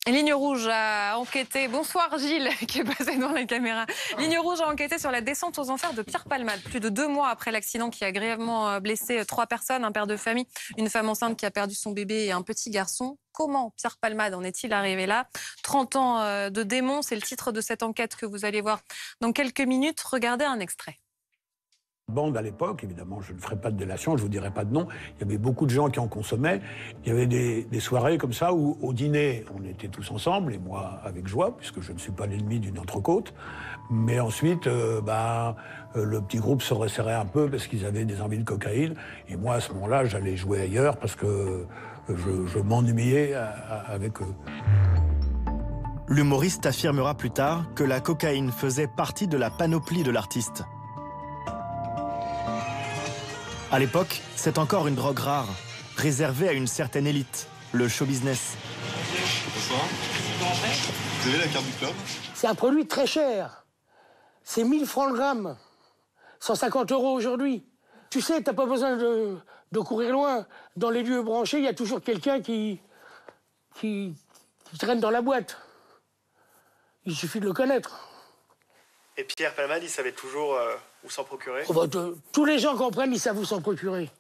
Ligne Rouge a enquêté, bonsoir Gilles qui est passé devant la caméra. Ligne Rouge a enquêté sur la descente aux enfers de Pierre Palmade. Plus de 2 mois après l'accident qui a grièvement blessé 3 personnes, un père de famille, une femme enceinte qui a perdu son bébé et un petit garçon. Comment Pierre Palmade en est-il arrivé là? 30 ans de démon, c'est le titre de cette enquête que vous allez voir dans quelques minutes. Regardez un extrait. Bande à l'époque, évidemment, je ne ferai pas de délation, je ne vous dirai pas de nom. Il y avait beaucoup de gens qui en consommaient. Il y avait des soirées comme ça où, au dîner, on était tous ensemble, et moi avec joie, puisque je ne suis pas l'ennemi d'une entrecôte. Mais ensuite, le petit groupe se resserrait un peu parce qu'ils avaient des envies de cocaïne. Et moi, à ce moment-là, j'allais jouer ailleurs parce que je m'ennuyais avec eux. L'humoriste affirmera plus tard que la cocaïne faisait partie de la panoplie de l'artiste. À l'époque, c'est encore une drogue rare, réservée à une certaine élite, le show business. Bonsoir. Vous avez la carte du club? C'est un produit très cher. C'est 1000 francs le gramme. 150 € aujourd'hui. Tu sais, t'as pas besoin de courir loin. Dans les lieux branchés, il y a toujours quelqu'un qui traîne dans la boîte. Il suffit de le connaître. Et Pierre Palmade, il savait toujours où s'en procurer? Tous les gens comprennent, ils savent où s'en procurer.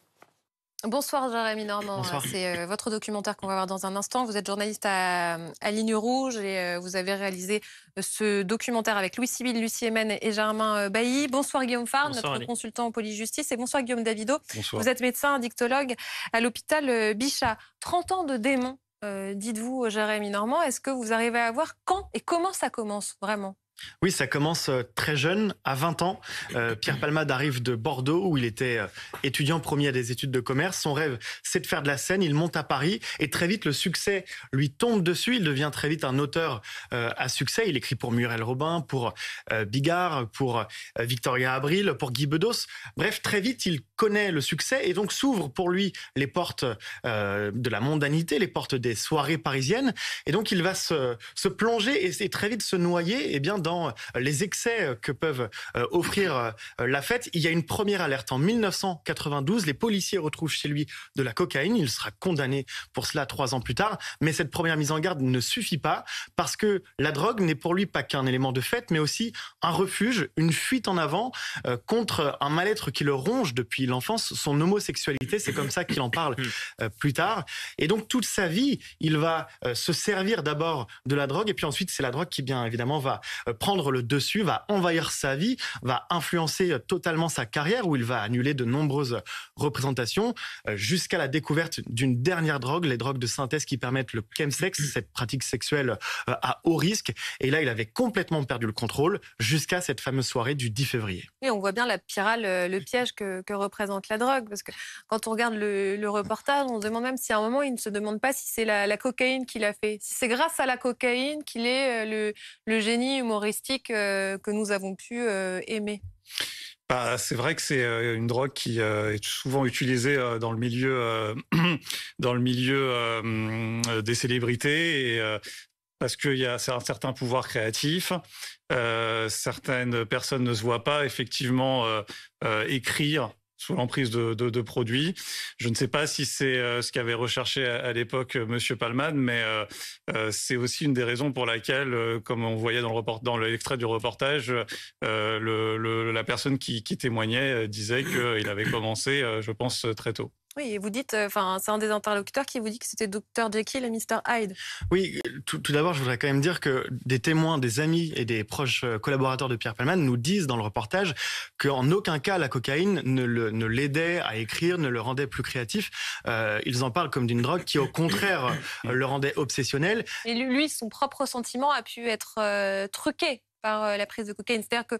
Bonsoir Jérémy Normand, c'est votre documentaire qu'on va voir dans un instant. Vous êtes journaliste à Ligne Rouge et vous avez réalisé ce documentaire avec Louis Sibyl, Lucie Hémen et Germain Bailly. Bonsoir Guillaume Farr, notre consultant en police-justice, et bonsoir Guillaume Davido. Bonsoir. Vous êtes médecin, addictologue à l'hôpital Bichat. 30 ans de démon, dites-vous Jérémy Normand. Est-ce que vous arrivez à voir quand et comment ça commence vraiment? Oui, ça commence très jeune, à 20 ans. Pierre Palmade arrive de Bordeaux, où il était étudiant premier à des études de commerce. Son rêve, c'est de faire de la scène. Il monte à Paris et très vite, le succès lui tombe dessus. Il devient très vite un auteur à succès. Il écrit pour Muriel Robin, pour Bigard, pour Victoria Abril, pour Guy Bedos. Bref, très vite, il connaît le succès et donc s'ouvrent pour lui les portes de la mondanité, les portes des soirées parisiennes. Et donc, il va se plonger et très vite se noyer dans les excès que peuvent offrir la fête. Il y a une première alerte en 1992. Les policiers retrouvent chez lui de la cocaïne. Il sera condamné pour cela 3 ans plus tard. Mais cette première mise en garde ne suffit pas parce que la drogue n'est pour lui pas qu'un élément de fête, mais aussi un refuge, une fuite en avant contre un mal-être qui le ronge depuis l'enfance, son homosexualité. C'est comme ça qu'il en parle plus tard. Et donc toute sa vie, il va se servir d'abord de la drogue et puis ensuite c'est la drogue qui bien évidemment va prendre le dessus, va envahir sa vie, va influencer totalement sa carrière où il va annuler de nombreuses représentations jusqu'à la découverte d'une dernière drogue, les drogues de synthèse qui permettent le chemsex, cette pratique sexuelle à haut risque. Et là, il avait complètement perdu le contrôle jusqu'à cette fameuse soirée du 10 février. Oui, on voit bien la spirale, le piège que représente la drogue. Parce que quand on regarde le reportage, on se demande même si à un moment, il ne se demande pas si c'est la cocaïne qui l'a fait. Si c'est grâce à la cocaïne qu'il est le génie humoristique que nous avons pu aimer. C'est vrai que c'est une drogue qui est souvent utilisée dans le milieu, des célébrités et parce qu'il y a un certain pouvoir créatif. Certaines personnes ne se voient pas effectivement écrire sous l'emprise de produits. Je ne sais pas si c'est ce qu'avait recherché à l'époque Monsieur Palmade, mais c'est aussi une des raisons pour laquelle, comme on voyait dans l'extrait du reportage, la personne qui témoignait disait qu'il avait commencé, je pense, très tôt. Oui, et vous dites, c'est un des interlocuteurs qui vous dit que c'était Dr Jekyll et Mr Hyde. Oui, tout d'abord, je voudrais quand même dire que des témoins, des amis et des proches collaborateurs de Pierre Palmade nous disent dans le reportage qu'en aucun cas la cocaïne ne l'aidait à écrire, ne le rendait plus créatif. Ils en parlent comme d'une drogue qui, au contraire, le rendait obsessionnel. Et lui, son propre sentiment a pu être truqué par la prise de cocaïne. C'est-à-dire que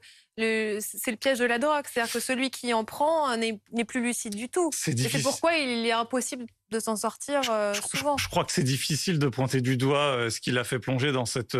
c'est le piège de la drogue. C'est-à-dire que celui qui en prend n'est plus lucide du tout. C'est difficile. Et c'est pourquoi il est impossible de s'en sortir souvent. Je crois que c'est difficile de pointer du doigt ce qui l'a fait plonger dans cette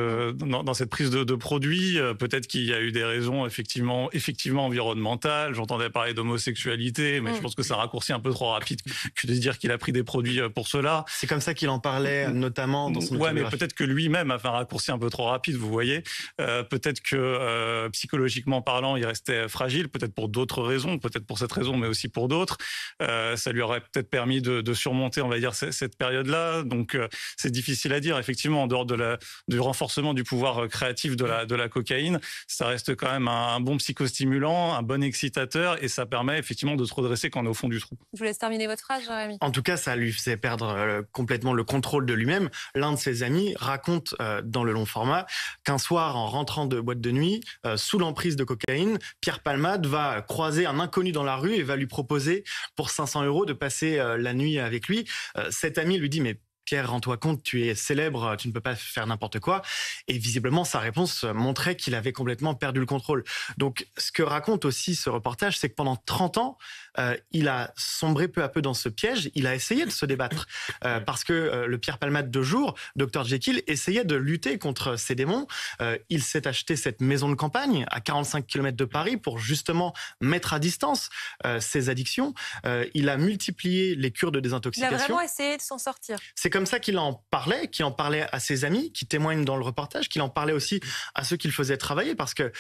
prise de produits. Peut-être qu'il y a eu des raisons effectivement environnementales. J'entendais parler d'homosexualité, mais je pense que ça raccourcit un peu trop rapide que de dire qu'il a pris des produits pour cela. C'est comme ça qu'il en parlait, notamment dans son autobiographie. Ouais, mais peut-être que lui-même a fait un raccourci un peu trop rapide, vous voyez. Peut-être que psychologiquement parlant, il restait fragile, peut-être pour d'autres raisons, peut-être pour cette raison, mais aussi pour d'autres. Ça lui aurait peut-être permis de surmonter surmonter, on va dire, cette période-là. Donc, c'est difficile à dire. Effectivement, en dehors du renforcement du pouvoir créatif de la cocaïne, ça reste quand même un bon psychostimulant, un bon excitateur, et ça permet effectivement de se redresser quand on est au fond du trou. Je vous laisse terminer votre phrase, Jérémy. En tout cas, ça lui faisait perdre complètement le contrôle de lui-même. L'un de ses amis raconte dans le long format qu'un soir, en rentrant de boîte de nuit, sous l'emprise de cocaïne, Pierre Palmade va croiser un inconnu dans la rue et va lui proposer pour 500 € de passer la nuit avec lui. Cet ami lui dit « mais Pierre, rends-toi compte, tu es célèbre, tu ne peux pas faire n'importe quoi. » Et visiblement, sa réponse montrait qu'il avait complètement perdu le contrôle. Donc, ce que raconte aussi ce reportage, c'est que pendant 30 ans, il a sombré peu à peu dans ce piège. Il a essayé de se débattre parce que le Pierre Palmade de jour, Dr Jekyll, essayait de lutter contre ces démons. Il s'est acheté cette maison de campagne à 45 km de Paris pour justement mettre à distance ses addictions. Il a multiplié les cures de désintoxication. Il a vraiment essayé de s'en sortir. C'est comme ça qu'il en parlait à ses amis qui témoignent dans le reportage, qu'il en parlait aussi à ceux qu'il faisait travailler parce que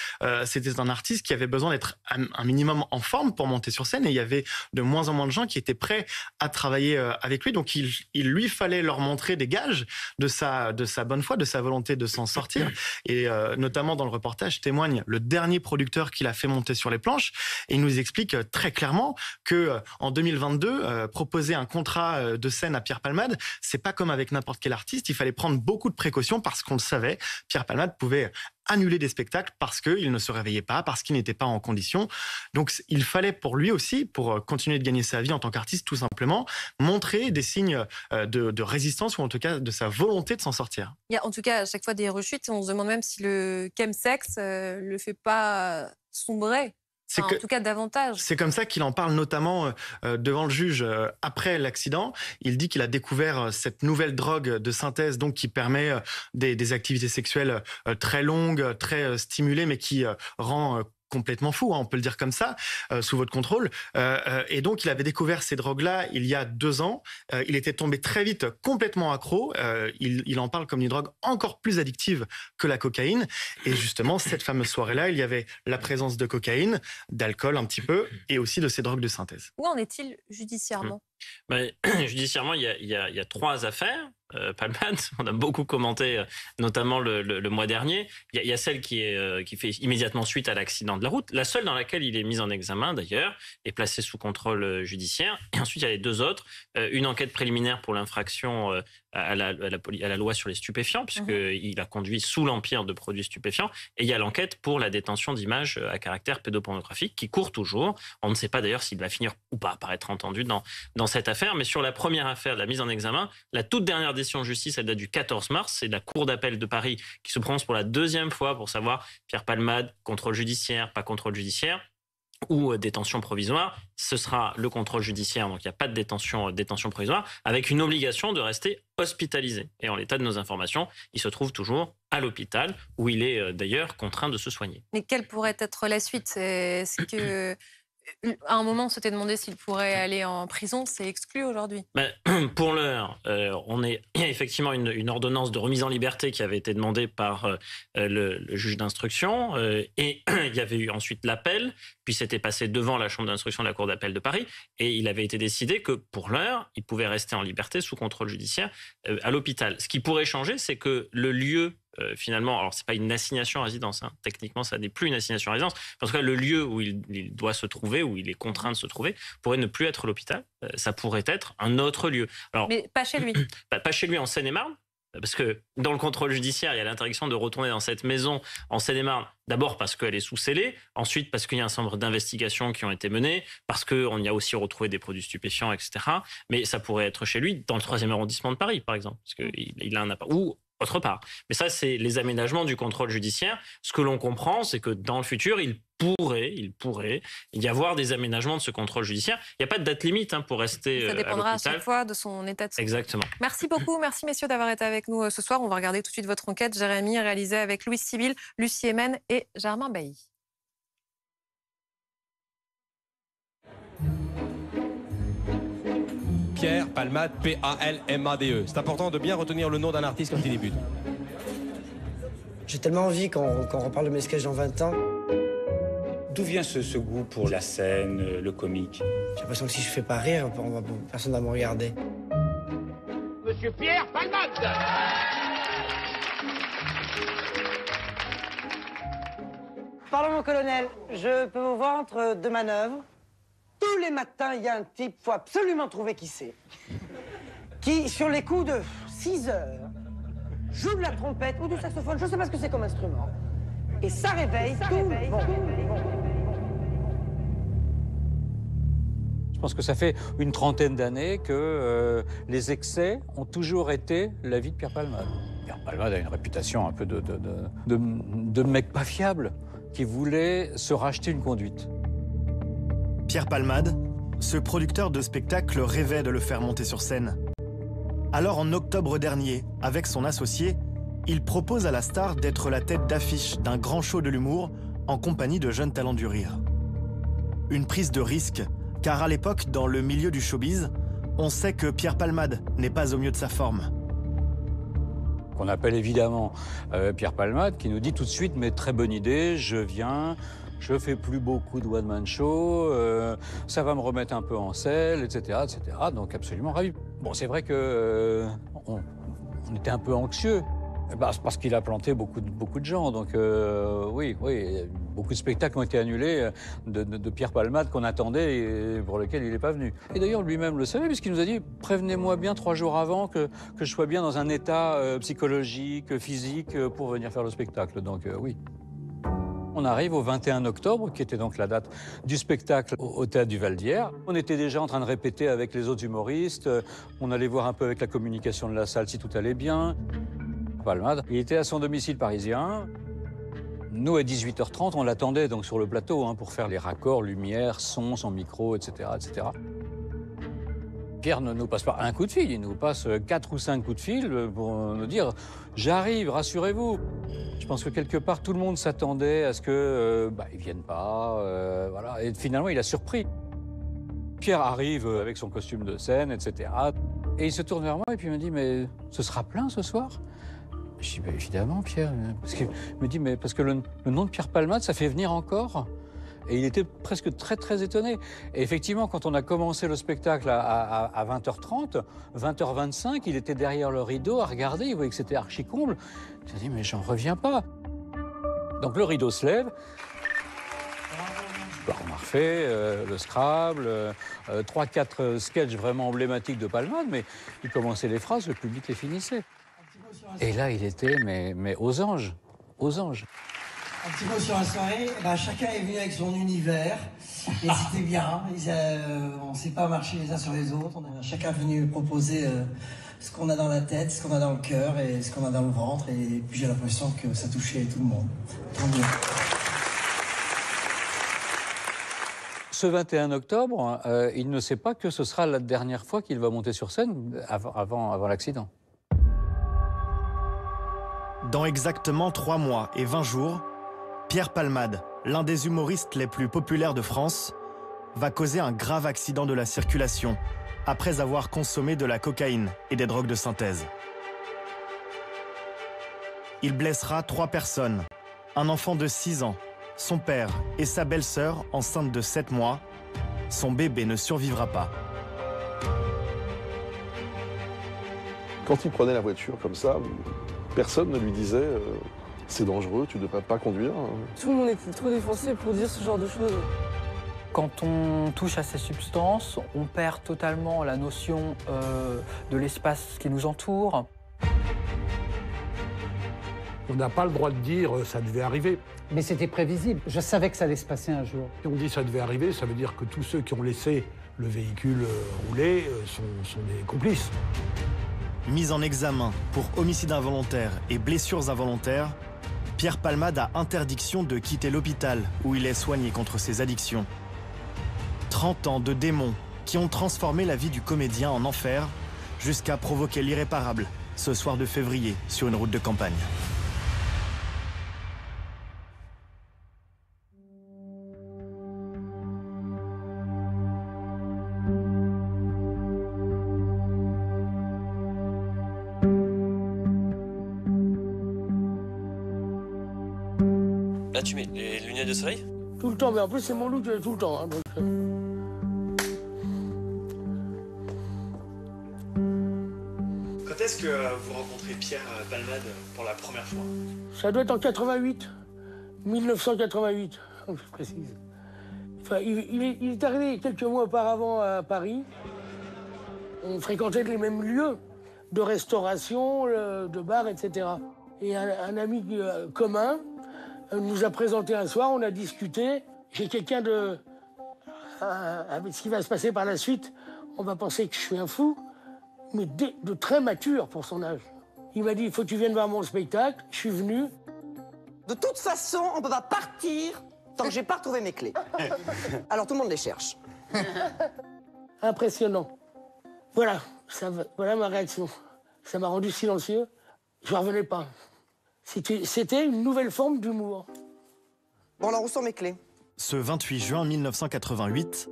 c'était un artiste qui avait besoin d'être un minimum en forme pour monter sur scène et il y avait de moins en moins de gens qui étaient prêts à travailler avec lui. Donc il lui fallait leur montrer des gages de sa bonne foi, de sa volonté de s'en sortir. Et notamment dans le reportage témoigne le dernier producteur qu'il a fait monter sur les planches et il nous explique très clairement que en 2022 proposer un contrat de scène à Pierre Palmade, c'est pas comme avec n'importe quel artiste, il fallait prendre beaucoup de précautions parce qu'on le savait, Pierre Palmade pouvait annuler des spectacles parce qu'il ne se réveillait pas, parce qu'il n'était pas en condition. Donc il fallait pour lui aussi, pour continuer de gagner sa vie en tant qu'artiste, tout simplement, montrer des signes de résistance ou en tout cas de sa volonté de s'en sortir. Il y a en tout cas à chaque fois des rechutes, on se demande même si le chemsex le fait pas sombrer. En tout cas, davantage. C'est comme ça qu'il en parle notamment devant le juge après l'accident. Il dit qu'il a découvert cette nouvelle drogue de synthèse donc qui permet des activités sexuelles très longues, très stimulées, mais qui rend complètement fou, hein, on peut le dire comme ça, sous votre contrôle. Et donc, il avait découvert ces drogues-là il y a 2 ans. Il était tombé très vite complètement accro. Il en parle comme une drogue encore plus addictive que la cocaïne. Et justement, cette fameuse soirée-là, il y avait la présence de cocaïne, d'alcool un petit peu, et aussi de ces drogues de synthèse. Où en est-il judiciairement ? Judiciairement, il y a 3 affaires. Palmade, on a beaucoup commenté, notamment le mois dernier. Il y a celle qui fait immédiatement suite à l'accident de la route, la seule dans laquelle il est mis en examen d'ailleurs, et placé sous contrôle judiciaire. Et ensuite, il y a les 2 autres. Une enquête préliminaire pour l'infraction à la loi sur les stupéfiants, puisqu'il a conduit sous l'empire de produits stupéfiants. Et il y a l'enquête pour la détention d'images à caractère pédopornographique qui court toujours. On ne sait pas d'ailleurs s'il va finir ou pas par être entendu dans cette affaire. Mais sur la première affaire, la mise en examen, la toute dernière décision de justice, elle date du 14 mars. C'est la Cour d'appel de Paris qui se prononce pour la 2e fois pour savoir Pierre Palmade, contrôle judiciaire, pas contrôle judiciaire ou détention provisoire. Ce sera le contrôle judiciaire, donc il n'y a pas de détention provisoire, avec une obligation de rester hospitalisé. Et en l'état de nos informations, il se trouve toujours à l'hôpital, où il est d'ailleurs contraint de se soigner. Mais quelle pourrait être la suite ? Est-ce que à un moment, on s'était demandé s'il pourrait aller en prison, c'est exclu aujourd'hui. Pour l'heure, il y a effectivement une ordonnance de remise en liberté qui avait été demandée par le juge d'instruction, et il y avait eu ensuite l'appel, puis c'était passé devant la chambre d'instruction de la Cour d'appel de Paris, et il avait été décidé que pour l'heure, il pouvait rester en liberté sous contrôle judiciaire à l'hôpital. Ce qui pourrait changer, c'est que le lieu finalement, alors c'est pas une assignation à résidence, hein. Techniquement ça n'est plus une assignation à résidence, en tout cas le lieu où il doit se trouver, où il est contraint de se trouver, pourrait ne plus être l'hôpital, ça pourrait être un autre lieu. Alors, mais pas chez lui. Pas chez lui en Seine-et-Marne, parce que dans le contrôle judiciaire, il y a l'interdiction de retourner dans cette maison en Seine-et-Marne, d'abord parce qu'elle est sous scellé, ensuite parce qu'il y a un certain nombre d'investigations qui ont été menées, parce qu'on y a aussi retrouvé des produits stupéfiants, etc. Mais ça pourrait être chez lui, dans le 3e arrondissement de Paris, par exemple, parce qu'il a un appart, ou autre part. Mais ça, c'est les aménagements du contrôle judiciaire. Ce que l'on comprend, c'est que dans le futur, il pourrait y avoir des aménagements de ce contrôle judiciaire. Il n'y a pas de date limite pour rester à l'hôpital. Ça dépendra à chaque fois de son état de santé. Exactement. Merci beaucoup. Merci messieurs d'avoir été avec nous ce soir. On va regarder tout de suite votre enquête, Jérémy, réalisée avec Louis Sibyl, Lucie Hémen et Germain Bailly. Pierre Palmade, P-A-L-M-A-D-E. C'est important de bien retenir le nom d'un artiste quand il débute. J'ai tellement envie qu'on reparle de mes sketchs dans 20 ans. D'où vient ce goût pour la scène, le comique? J'ai l'impression que si je fais pas rire, personne va me regarder. Monsieur Pierre Palmade. Pardon, mon colonel, je peux vous voir entre deux manœuvres. Tous les matins, il y a un type, faut absolument trouver qui c'est, qui, sur les coups de 6 heures, joue de la trompette ou du saxophone, je ne sais pas ce que c'est comme instrument, et ça réveille tout le monde. Je pense que ça fait une trentaine d'années que les excès ont toujours été la vie de Pierre Palmade. Pierre Palmade a une réputation un peu de mec pas fiable qui voulait se racheter une conduite. Pierre Palmade, ce producteur de spectacle rêvait de le faire monter sur scène. Alors en octobre dernier, avec son associé, il propose à la star d'être la tête d'affiche d'un grand show de l'humour en compagnie de jeunes talents du rire. Une prise de risque, car à l'époque, dans le milieu du showbiz, on sait que Pierre Palmade n'est pas au mieux de sa forme. On appelle évidemment Pierre Palmade qui nous dit tout de suite « mais très bonne idée, je viens, je fais plus beaucoup de one-man show, ça va me remettre un peu en selle, etc. etc. » Donc absolument ravi. Bon, c'est vrai que on était un peu anxieux. Parce qu'il a planté beaucoup de gens, donc oui, beaucoup de spectacles ont été annulés de Pierre Palmade qu'on attendait et pour lesquels il n'est pas venu. Et d'ailleurs lui-même le savait puisqu'il nous a dit « prévenez-moi bien 3 jours avant que je sois bien dans un état psychologique, physique pour venir faire le spectacle ». Donc oui. On arrive au 21 octobre, qui était donc la date du spectacle au Théâtre du Val d'Hier. On était déjà en train de répéter avec les autres humoristes, on allait voir un peu avec la communication de la salle si tout allait bien. Palmade. Il était à son domicile parisien. Nous, à 18h30, on l'attendait donc sur le plateau pour faire les raccords, lumière, son micro, etc., etc. Pierre ne nous passe pas un coup de fil, il nous passe 4 ou 5 coups de fil pour nous dire « j'arrive, rassurez-vous ». Je pense que quelque part, tout le monde s'attendait à ce que ils viennent pas, voilà. Et finalement, il a surpris. Pierre arrive avec son costume de scène, etc. Et il se tourne vers moi et puis il me dit « mais ce sera plein ce soir ?» Je dis, évidemment, Pierre. Parce qu'il me dit, mais parce que le nom de Pierre Palmade, ça fait venir encore. Et il était presque très étonné. Et effectivement, quand on a commencé le spectacle à 20h30, 20h25, il était derrière le rideau à regarder, il voyait que c'était archi comble. Il s'est dit, mais j'en reviens pas. Donc le rideau se lève. On a refait le Scrabble, 3-4 sketchs vraiment emblématiques de Palmade, mais il commençait les phrases, le public les finissait. Et là, il était mais aux anges, aux anges. Un petit mot sur la soirée, chacun est venu avec son univers, et c'était bien. On ne s'est pas marché les uns sur les autres, on a chacun venu proposer ce qu'on a dans la tête, ce qu'on a dans le cœur et ce qu'on a dans le ventre, et puis j'ai l'impression que ça touchait tout le monde. Tant mieux. Ce 21 octobre, il ne sait pas que ce sera la dernière fois qu'il va monter sur scène avant l'accident. Dans exactement 3 mois et 20 jours, Pierre Palmade, l'un des humoristes les plus populaires de France, va causer un grave accident de la circulation après avoir consommé de la cocaïne et des drogues de synthèse. Il blessera 3 personnes, un enfant de 6 ans, son père et sa belle-sœur enceinte de 7 mois. Son bébé ne survivra pas. Quand il prenait la voiture comme ça, personne ne lui disait c'est dangereux, tu ne devrais pas conduire. Tout le monde était trop défoncé pour dire ce genre de choses. Quand on touche à ces substances, on perd totalement la notion de l'espace qui nous entoure. On n'a pas le droit de dire ça devait arriver. Mais c'était prévisible. Je savais que ça allait se passer un jour. Si on dit ça devait arriver, ça veut dire que tous ceux qui ont laissé le véhicule rouler sont des complices. Mis en examen pour homicide involontaire et blessures involontaires, Pierre Palmade a interdiction de quitter l'hôpital où il est soigné contre ses addictions. 30 ans de démons qui ont transformé la vie du comédien en enfer jusqu'à provoquer l'irréparable ce soir de février sur une route de campagne. Là, tu mets les lunettes de soleil? Tout le temps, mais en plus, c'est mon look tout le temps. Donc... Quand Quand est-ce que vous rencontrez Pierre Palmade pour la première fois? Ça doit être en 88. 1988, je précise. Enfin, il est arrivé quelques mois auparavant à Paris. On fréquentait les mêmes lieux de restauration, de bars, etc. Et un ami commun nous a présenté un soir, on a discuté. J'ai quelqu'un de... avec ce qui va se passer par la suite, on va penser que je suis un fou, mais de très mature pour son âge. Il m'a dit, il faut que tu viennes voir mon spectacle. Je suis venu. De toute façon, on ne peut pas partir tant que j'ai pas retrouvé mes clés. Alors tout le monde les cherche. Impressionnant. Voilà, voilà ma réaction. Ça m'a rendu silencieux. Je ne revenais pas. C'était une nouvelle forme d'humour. Bon, alors où sont mes clés? Ce 28 juin 1988,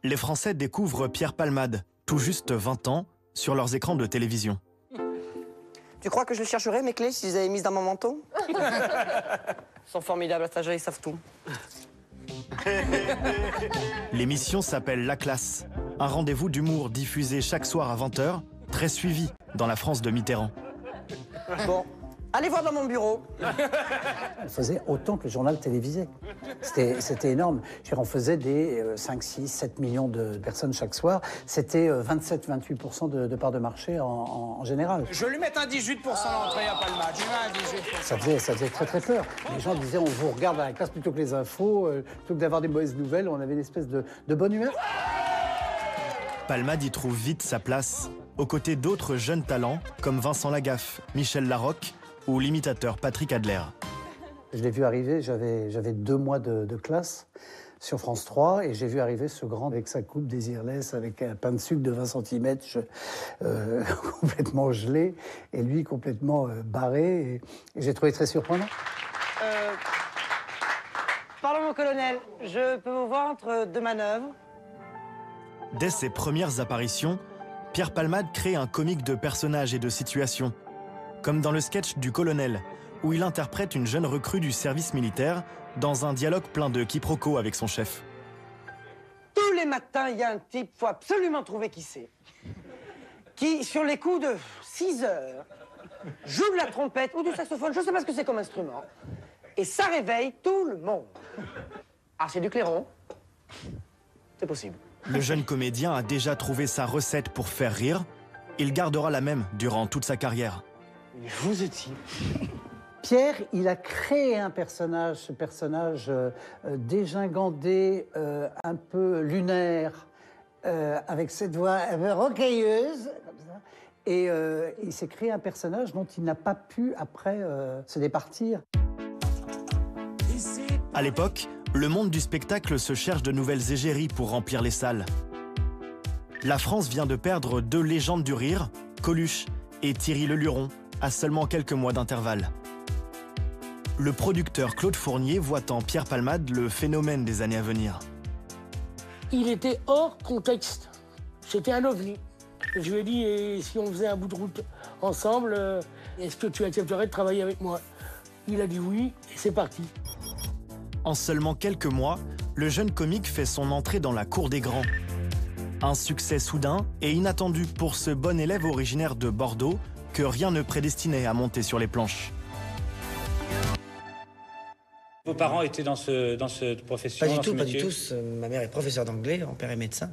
les Français découvrent Pierre Palmade, tout juste 20 ans, sur leurs écrans de télévision. Tu crois que je les chercherais, mes clés, si je les avais mises dans mon manteau? Ils sont formidables, à cet âge-là, ils savent tout. L'émission s'appelle La Classe, un rendez-vous d'humour diffusé chaque soir à 20h, très suivi dans la France de Mitterrand. Bon, allez voir dans mon bureau. On faisait autant que le journal télévisé. C'était énorme. On faisait des 5, 6, 7 millions de personnes chaque soir. C'était 27-28% de part de marché en général. Je vais lui mettre un 18% d'entrée à Palmade. Je lui mets un 18%. Ça faisait très très peur. Les gens disaient on vous regarde à la classe plutôt que les infos, plutôt que d'avoir des mauvaises nouvelles. On avait une espèce de bonne humeur. Palmade y trouve vite sa place, aux côtés d'autres jeunes talents comme Vincent Lagaffe, Michel Larocque ou l'imitateur Patrick Adler. Je l'ai vu arriver, j'avais 2 mois de classe sur France 3 et j'ai vu arriver ce grand avec sa coupe Désirless, avec un pain de sucre de 20 cm complètement gelé et lui complètement barré. Et j'ai trouvé très surprenant. Pardon, mon colonel, je peux vous voir entre 2 manœuvres? Dès ses premières apparitions, Pierre Palmade crée un comique de personnages et de situations, comme dans le sketch du colonel, où il interprète une jeune recrue du service militaire dans un dialogue plein de quiproquos avec son chef. Tous les matins, il y a un type, faut absolument trouver qui c'est, qui, sur les coups de 6 heures, joue de la trompette ou du saxophone, je ne sais pas ce que c'est comme instrument, et ça réveille tout le monde. Ah, c'est du clairon? C'est possible. Le jeune comédien a déjà trouvé sa recette pour faire rire. Il gardera la même durant toute sa carrière. Vous étiez... Pierre, il a créé un personnage, ce personnage dégingandé, un peu lunaire, avec cette voix un peu rocailleuse, comme ça. Et il s'est créé un personnage dont il n'a pas pu, après, se départir. À l'époque, le monde du spectacle se cherche de nouvelles égéries pour remplir les salles. La France vient de perdre 2 légendes du rire, Coluche et Thierry Leluron, à seulement quelques mois d'intervalle. Le producteur Claude Fournier voit en Pierre Palmade le phénomène des années à venir. Il était hors contexte. C'était un ovni. Je lui ai dit, et si on faisait un bout de route ensemble, est-ce que tu accepterais de travailler avec moi? Il a dit oui, et c'est parti. En seulement quelques mois, le jeune comique fait son entrée dans la cour des grands. Un succès soudain et inattendu pour ce bon élève originaire de Bordeaux que rien ne prédestinait à monter sur les planches. Vos parents étaient dans cette profession? Pas du tout, pas du tout. Ma mère est professeure d'anglais, mon père est médecin.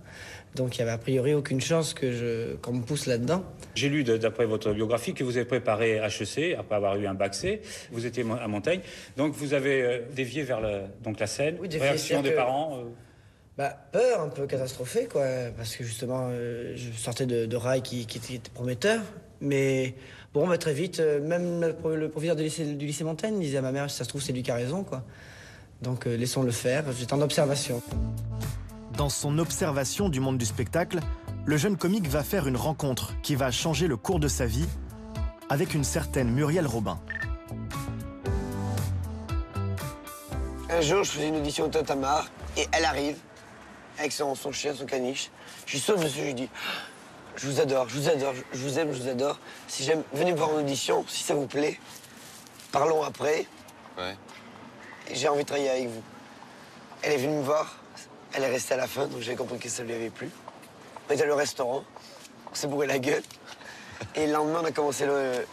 Donc il n'y avait a priori aucune chance qu'on me pousse là-dedans. J'ai lu, d'après votre biographie, que vous avez préparé HEC, après avoir eu un bac C. Vous étiez à Montaigne. Donc vous avez dévié vers la scène. Oui, dévié, réaction des parents peur, un peu catastrophée, quoi. Parce que justement, je sortais de rails qui étaient prometteurs. Mais bon, très vite, même le proviseur du lycée Montaigne disait à ma mère, si ça se trouve, c'est lui qui a raison, quoi. Donc laissons-le faire. J'étais en observation. Dans son observation du monde du spectacle, le jeune comique va faire une rencontre qui va changer le cours de sa vie avec une certaine Muriel Robin. Un jour, je faisais une audition au Tintamarre et elle arrive avec son chien, son caniche. Je lui saute dessus, je lui dis « Je vous adore, je vous adore, je vous aime, je vous adore. Si j'aime, venez me voir en audition, si ça vous plaît. Parlons après. Ouais. Et j'ai envie de travailler avec vous. » Elle est venue me voir. Elle est restée à la fin, donc j'avais compris que ça lui avait plu. On est allé au restaurant. On s'est bourré la gueule. Et le lendemain, on a commencé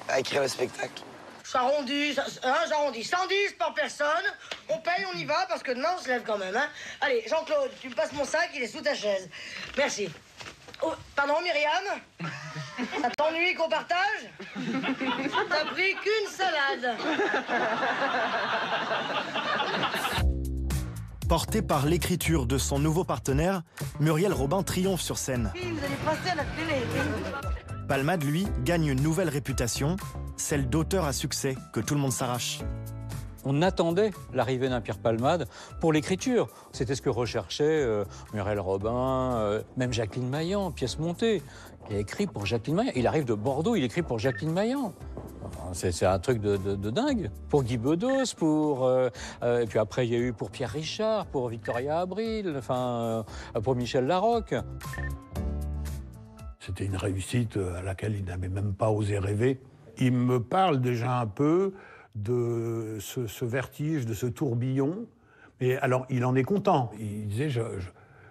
à écrire le spectacle. J'arrondis, j'arrondis. 110 par personne. On paye, on y va, parce que demain, on se lève quand même. Hein. Allez, Jean-Claude, tu me passes mon sac, il est sous ta chaise. Merci. Oh, pardon, Myriam? Ça t'ennuie qu'on partage? T'as pris qu'une salade. Portée par l'écriture de son nouveau partenaire, Muriel Robin triomphe sur scène. Oui, vous allez passer à la télé. Palmade, lui, gagne une nouvelle réputation, celle d'auteur à succès que tout le monde s'arrache. On attendait l'arrivée d'un Pierre Palmade pour l'écriture. C'était ce que recherchait Muriel Robin, même Jacqueline Maillan, pièce montée. Il a écrit pour Jacqueline Maillan. Il arrive de Bordeaux, il écrit pour Jacqueline Maillan. C'est un truc de dingue. Pour Guy Bedos, et puis après, il y a eu pour Pierre Richard, pour Victoria Abril, pour Michel Larocque. C'était une réussite à laquelle il n'avait même pas osé rêver. Il me parle déjà un peu de ce vertige, de ce tourbillon. Mais alors, il en est content. Il disait,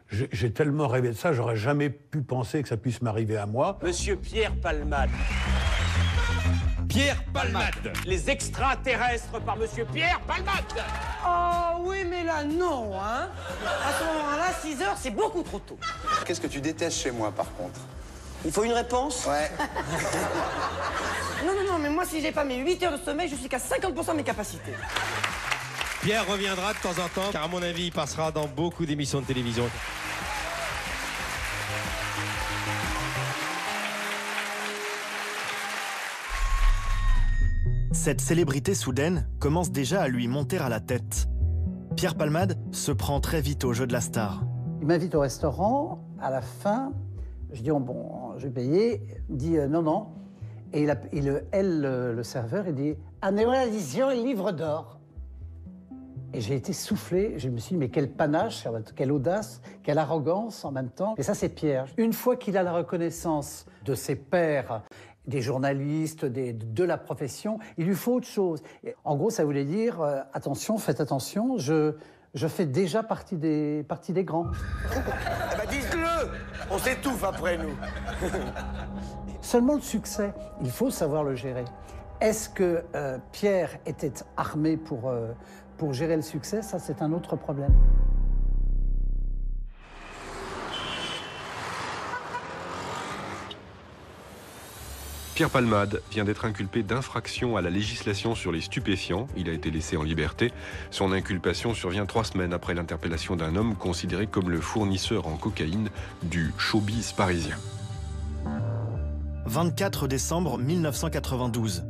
j'ai tellement rêvé de ça, j'aurais jamais pu penser que ça puisse m'arriver à moi. Monsieur Pierre Palmade. Pierre Palmade. Les extraterrestres par Monsieur Pierre Palmade. Oh oui, mais là, non, hein. À ce moment-là, 6 heures, c'est beaucoup trop tôt. Qu'est-ce que tu détestes chez moi, par contre? Il faut une réponse? Ouais. Non, mais moi, si j'ai pas mes 8 heures de sommeil, je suis qu'à 50% de mes capacités. Pierre reviendra de temps en temps, car à mon avis, il passera dans beaucoup d'émissions de télévision. Cette célébrité soudaine commence déjà à lui monter à la tête. Pierre Palmade se prend très vite au jeu de la star. Il m'invite au restaurant. À la fin, je dis bon, je vais payer. Il dit non. Et le serveur, il dit « Amenez-moi l'addition et le livre d'or ». Et j'ai été soufflé. Je me suis dit « Mais quel panache, quelle audace, quelle arrogance en même temps ». Et ça, c'est Pierre. Une fois qu'il a la reconnaissance de ses pairs, des journalistes, de la profession, il lui faut autre chose. Et en gros, ça voulait dire attention, faites attention, je fais déjà partie des grands. Eh ben dites-le, on s'étouffe après nous. Seulement le succès, il faut savoir le gérer. Est-ce que Pierre était armé pour gérer le succès? Ça, c'est un autre problème. Pierre Palmade vient d'être inculpé d'infraction à la législation sur les stupéfiants. Il a été laissé en liberté. Son inculpation survient 3 semaines après l'interpellation d'un homme considéré comme le fournisseur en cocaïne du showbiz parisien. 24 décembre 1992.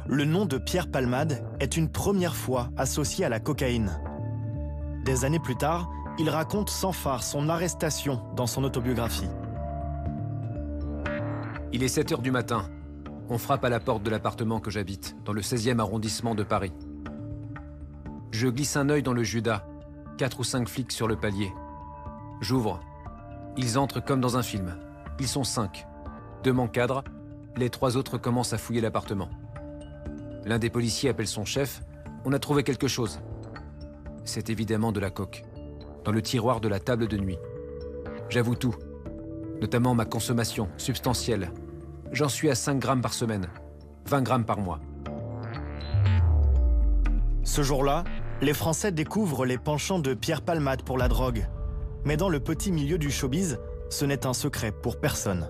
Le nom de Pierre Palmade est une première fois associé à la cocaïne. Des années plus tard, il raconte sans phare son arrestation dans son autobiographie. Il est 7 h du matin. On frappe à la porte de l'appartement que j'habite, dans le 16e arrondissement de Paris. Je glisse un œil dans le Judas, 4 ou 5 flics sur le palier. J'ouvre. Ils entrent comme dans un film. Ils sont 5. 2 m'encadrent, les 3 autres commencent à fouiller l'appartement. L'un des policiers appelle son chef. On a trouvé quelque chose. C'est évidemment de la coke, dans le tiroir de la table de nuit. J'avoue tout, notamment ma consommation substantielle. J'en suis à 5 grammes par semaine, 20 grammes par mois. Ce jour-là, les Français découvrent les penchants de Pierre Palmade pour la drogue. Mais dans le petit milieu du showbiz, ce n'est un secret pour personne.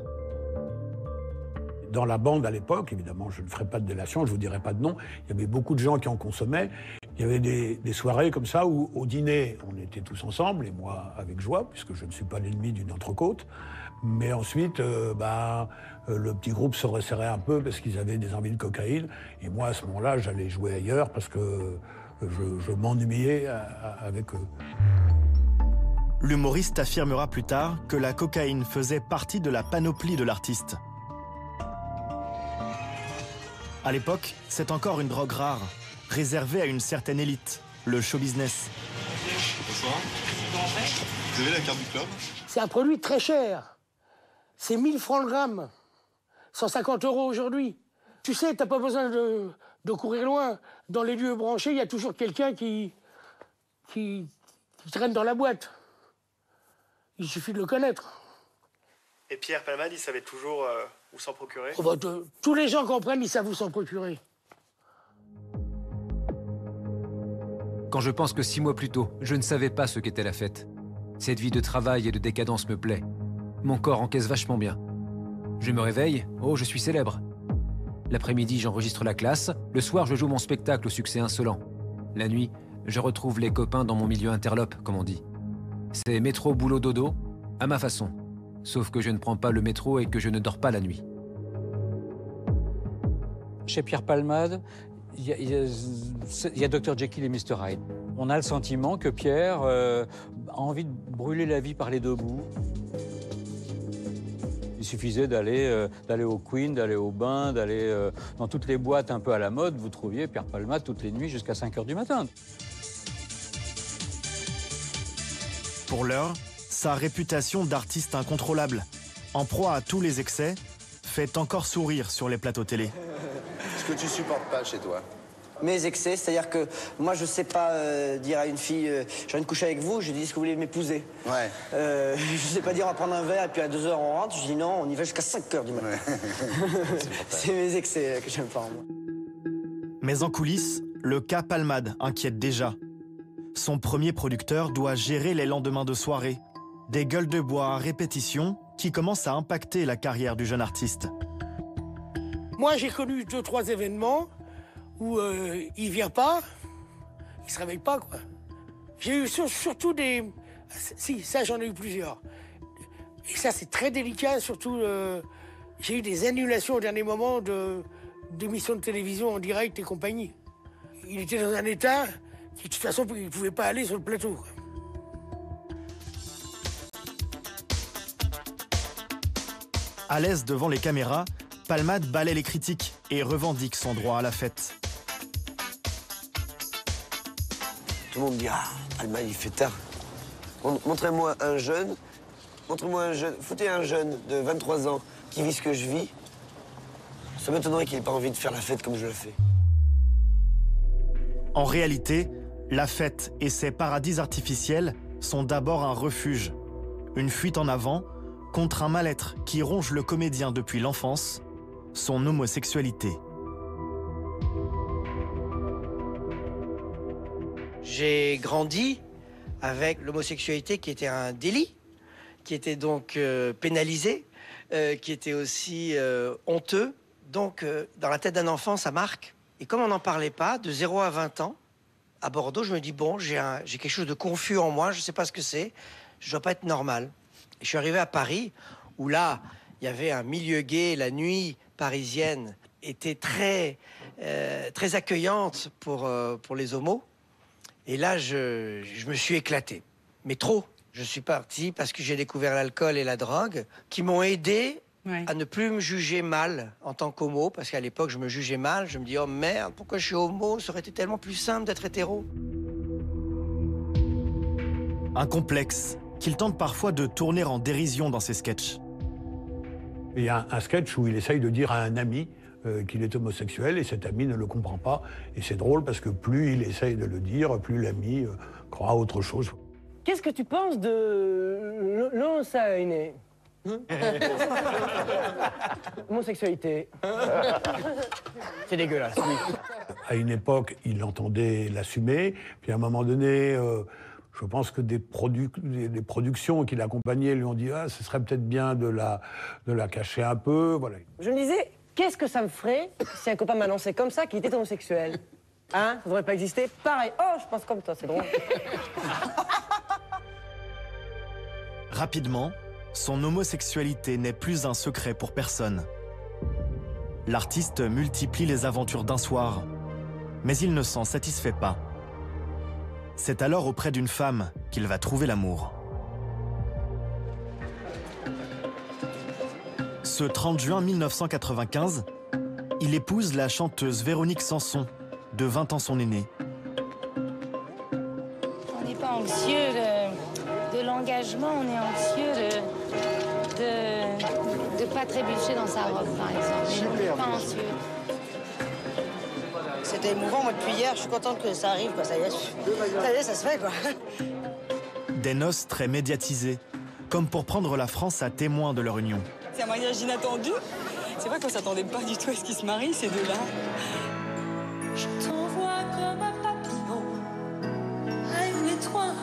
Dans la bande à l'époque, évidemment, je ne ferai pas de délation, je ne vous dirai pas de nom, il y avait beaucoup de gens qui en consommaient. Il y avait des soirées comme ça où, au dîner, on était tous ensemble, et moi avec joie, puisque je ne suis pas l'ennemi d'une entrecôte. Mais ensuite, le petit groupe se resserrait un peu parce qu'ils avaient des envies de cocaïne. Et moi, à ce moment-là, j'allais jouer ailleurs parce que je m'ennuyais avec eux. L'humoriste affirmera plus tard que la cocaïne faisait partie de la panoplie de l'artiste. À l'époque, c'est encore une drogue rare, réservée à une certaine élite, le show business. Bonsoir. Vous avez la carte du club? C'est un produit très cher. C'est 1000 francs le gramme. 150 € aujourd'hui. Tu sais, t'as pas besoin de courir loin. Dans les lieux branchés, il y a toujours quelqu'un qui traîne dans la boîte. Il suffit de le connaître. Et Pierre Palmade, il savait toujours où s'en procurer? Oh bah, tous les gens comprennent, ils savent où s'en procurer. Quand je pense que 6 mois plus tôt, je ne savais pas ce qu'était la fête. Cette vie de travail et de décadence me plaît. Mon corps encaisse vachement bien. Je me réveille, oh, je suis célèbre. L'après-midi, j'enregistre la classe. Le soir, je joue mon spectacle au succès insolent. La nuit, je retrouve les copains dans mon milieu interlope, comme on dit. C'est métro, boulot, dodo, à ma façon. Sauf que je ne prends pas le métro et que je ne dors pas la nuit. Chez Pierre Palmade, il y a Dr Jekyll et Mr Hyde. On a le sentiment que Pierre a envie de brûler la vie par les deux bouts. Il suffisait d'aller au Queen, d'aller au Bain, d'aller dans toutes les boîtes un peu à la mode. Vous trouviez Pierre Palmade toutes les nuits jusqu'à 5 h du matin. Pour l'heure, sa réputation d'artiste incontrôlable, en proie à tous les excès, fait encore sourire sur les plateaux télé. Ce que tu supportes pas chez toi? Mes excès, c'est-à-dire que moi je sais pas dire à une fille j'ai envie de coucher avec vous, je dis est-ce que vous voulez m'épouser. Ouais. Je sais pas dire on va prendre un verre et puis à 2 h on rentre, je dis non, on y va jusqu'à 5 h du matin. Ouais. C'est mes excès que j'aime pas en moi. Mais en coulisses, le cas Palmade inquiète déjà. Son premier producteur doit gérer les lendemains de soirée, des gueules de bois à répétition qui commencent à impacter la carrière du jeune artiste. Moi, j'ai connu 2 ou 3 événements où il vient pas, il se réveille pas, quoi. J'ai eu surtout des... Si, ça, j'en ai eu plusieurs. Et ça, c'est très délicat, surtout... J'ai eu des annulations au dernier moment d'émissions de télévision en direct et compagnie. Il était dans un état qui, de toute façon, il ne pouvait pas aller sur le plateau. À l'aise devant les caméras, Palmade balaie les critiques et revendique son droit à la fête. Tout le monde dit « Ah, Palmade, il fait tard. Montrez-moi un jeune, foutez un jeune de 23 ans qui vit ce que je vis. Ça m'étonnerait qu'il n'ait pas envie de faire la fête comme je le fais. » En réalité, la fête et ses paradis artificiels sont d'abord un refuge, une fuite en avant contre un mal-être qui ronge le comédien depuis l'enfance, son homosexualité. J'ai grandi avec l'homosexualité qui était un délit, qui était donc pénalisé, qui était aussi honteux. Donc, dans la tête d'un enfant, ça marque. Et comme on n'en parlait pas, de 0 à 20 ans, à Bordeaux, je me dis, bon, j'ai quelque chose de confus en moi, je ne sais pas ce que c'est, je ne dois pas être normal. Et je suis arrivé à Paris, où là, il y avait un milieu gay, la nuit parisienne était très accueillante pour les homos. Et là, je me suis éclaté. Mais trop. Je suis parti parce que j'ai découvert l'alcool et la drogue qui m'ont aidé à ne plus me juger mal en tant qu'homo. Parce qu'à l'époque, je me jugeais mal. Je me dis, oh merde, pourquoi je suis homo? Ça aurait été tellement plus simple d'être hétéro. Un complexe qu'il tente parfois de tourner en dérision dans ses sketchs. Il y a un sketch où il essaye de dire à un ami qu'il est homosexuel et cet ami ne le comprend pas. Et c'est drôle parce que plus il essaye de le dire, plus l'ami croit à autre chose. Qu'est-ce que tu penses de l'homosexualité? Homosexualité. C'est dégueulasse. À une époque, il entendait l'assumer. Puis à un moment donné, je pense que des productions qui l'accompagnaient lui ont dit « Ah, ce serait peut-être bien de la cacher un peu. » Voilà. Je me disais, qu'est-ce que ça me ferait si un copain m'annonçait comme ça qu'il était homosexuel? Hein? Ça devrait pas exister? Pareil. Oh, je pense comme toi, c'est drôle. Rapidement, son homosexualité n'est plus un secret pour personne. L'artiste multiplie les aventures d'un soir, mais il ne s'en satisfait pas. C'est alors auprès d'une femme qu'il va trouver l'amour. Ce 30 juin 1995, il épouse la chanteuse Véronique Sanson, de 20 ans son aînée. On n'est pas anxieux de l'engagement, on est anxieux de pas trébucher dans sa robe, par exemple. On n'est pas anxieux. C'était émouvant, moi, depuis hier. Je suis contente que ça arrive, quoi. Ça y est, ça se fait, quoi. Des noces très médiatisées, comme pour prendre la France à témoin de leur union. C'est un mariage inattendu. C'est vrai qu'on s'attendait pas du tout à ce qu'ils se marient, ces deux-là. Je t'envoie comme un papillon à une étoile.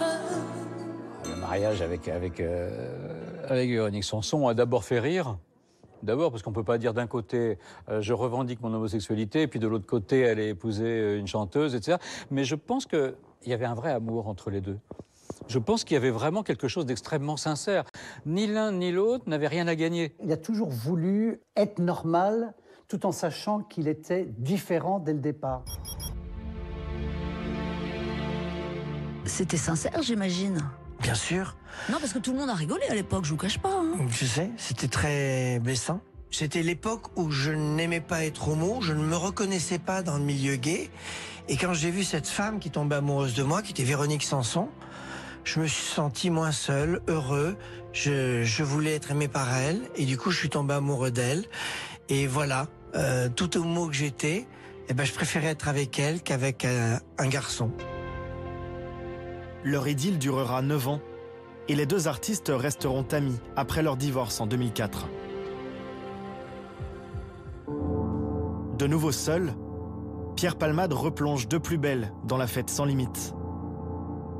Le mariage avec Véronique Sanson a d'abord fait rire. D'abord parce qu'on ne peut pas dire d'un côté je revendique mon homosexualité et puis de l'autre côté elle a épousé une chanteuse, etc. Mais je pense qu'il y avait un vrai amour entre les deux. Je pense qu'il y avait vraiment quelque chose d'extrêmement sincère. Ni l'un ni l'autre n'avaient rien à gagner. Il a toujours voulu être normal tout en sachant qu'il était différent dès le départ. C'était sincère, j'imagine. Bien sûr. Non, parce que tout le monde a rigolé à l'époque, je vous cache pas. Hein. Je sais, c'était très blessant. C'était l'époque où je n'aimais pas être homo, je ne me reconnaissais pas dans le milieu gay. Et quand j'ai vu cette femme qui tombait amoureuse de moi, qui était Véronique Sanson, je me suis senti moins seul, heureux. Je voulais être aimé par elle. Et du coup, je suis tombé amoureux d'elle. Et voilà, tout homo que j'étais, eh ben, je préférais être avec elle qu'avec un garçon. Leur idylle durera 9 ans et les deux artistes resteront amis après leur divorce en 2004. De nouveau seul, Pierre Palmade replonge de plus belle dans la fête sans limite.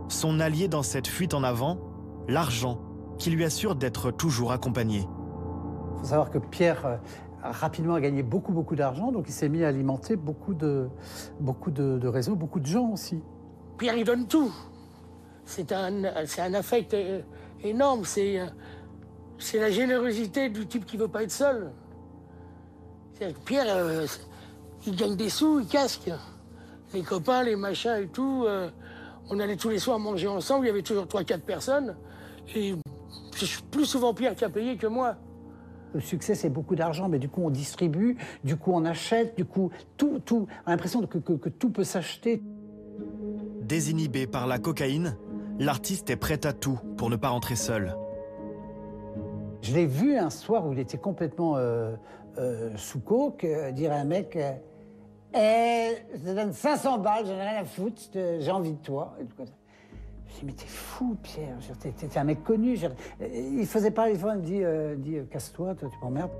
Son allié dans cette fuite en avant, l'argent, qui lui assure d'être toujours accompagné. Il faut savoir que Pierre a rapidement gagné beaucoup d'argent, donc il s'est mis à alimenter beaucoup de réseaux, beaucoup de gens aussi. Pierre, il donne tout. C'est un affect énorme. C'est la générosité du type qui veut pas être seul. Pierre, il gagne des sous, il casque. Les copains, les machins et tout. On allait tous les soirs manger ensemble. Il y avait toujours 3-4 personnes. Et c'est plus souvent Pierre qui a payé que moi. Le succès, c'est beaucoup d'argent, mais du coup, on distribue, du coup, on achète, du coup, tout. On a l'impression que tout peut s'acheter. Désinhibé par la cocaïne, l'artiste est prêt à tout pour ne pas rentrer seul. Je l'ai vu un soir où il était complètement sous coke, dire à un mec je te donne 500 balles, j'en ai rien à foutre, j'ai envie de toi. Je me dis, mais t'es fou, Pierre, t'es un mec connu. Il faisait pas l'effort, il me dit casse-toi, toi, tu m'emmerdes.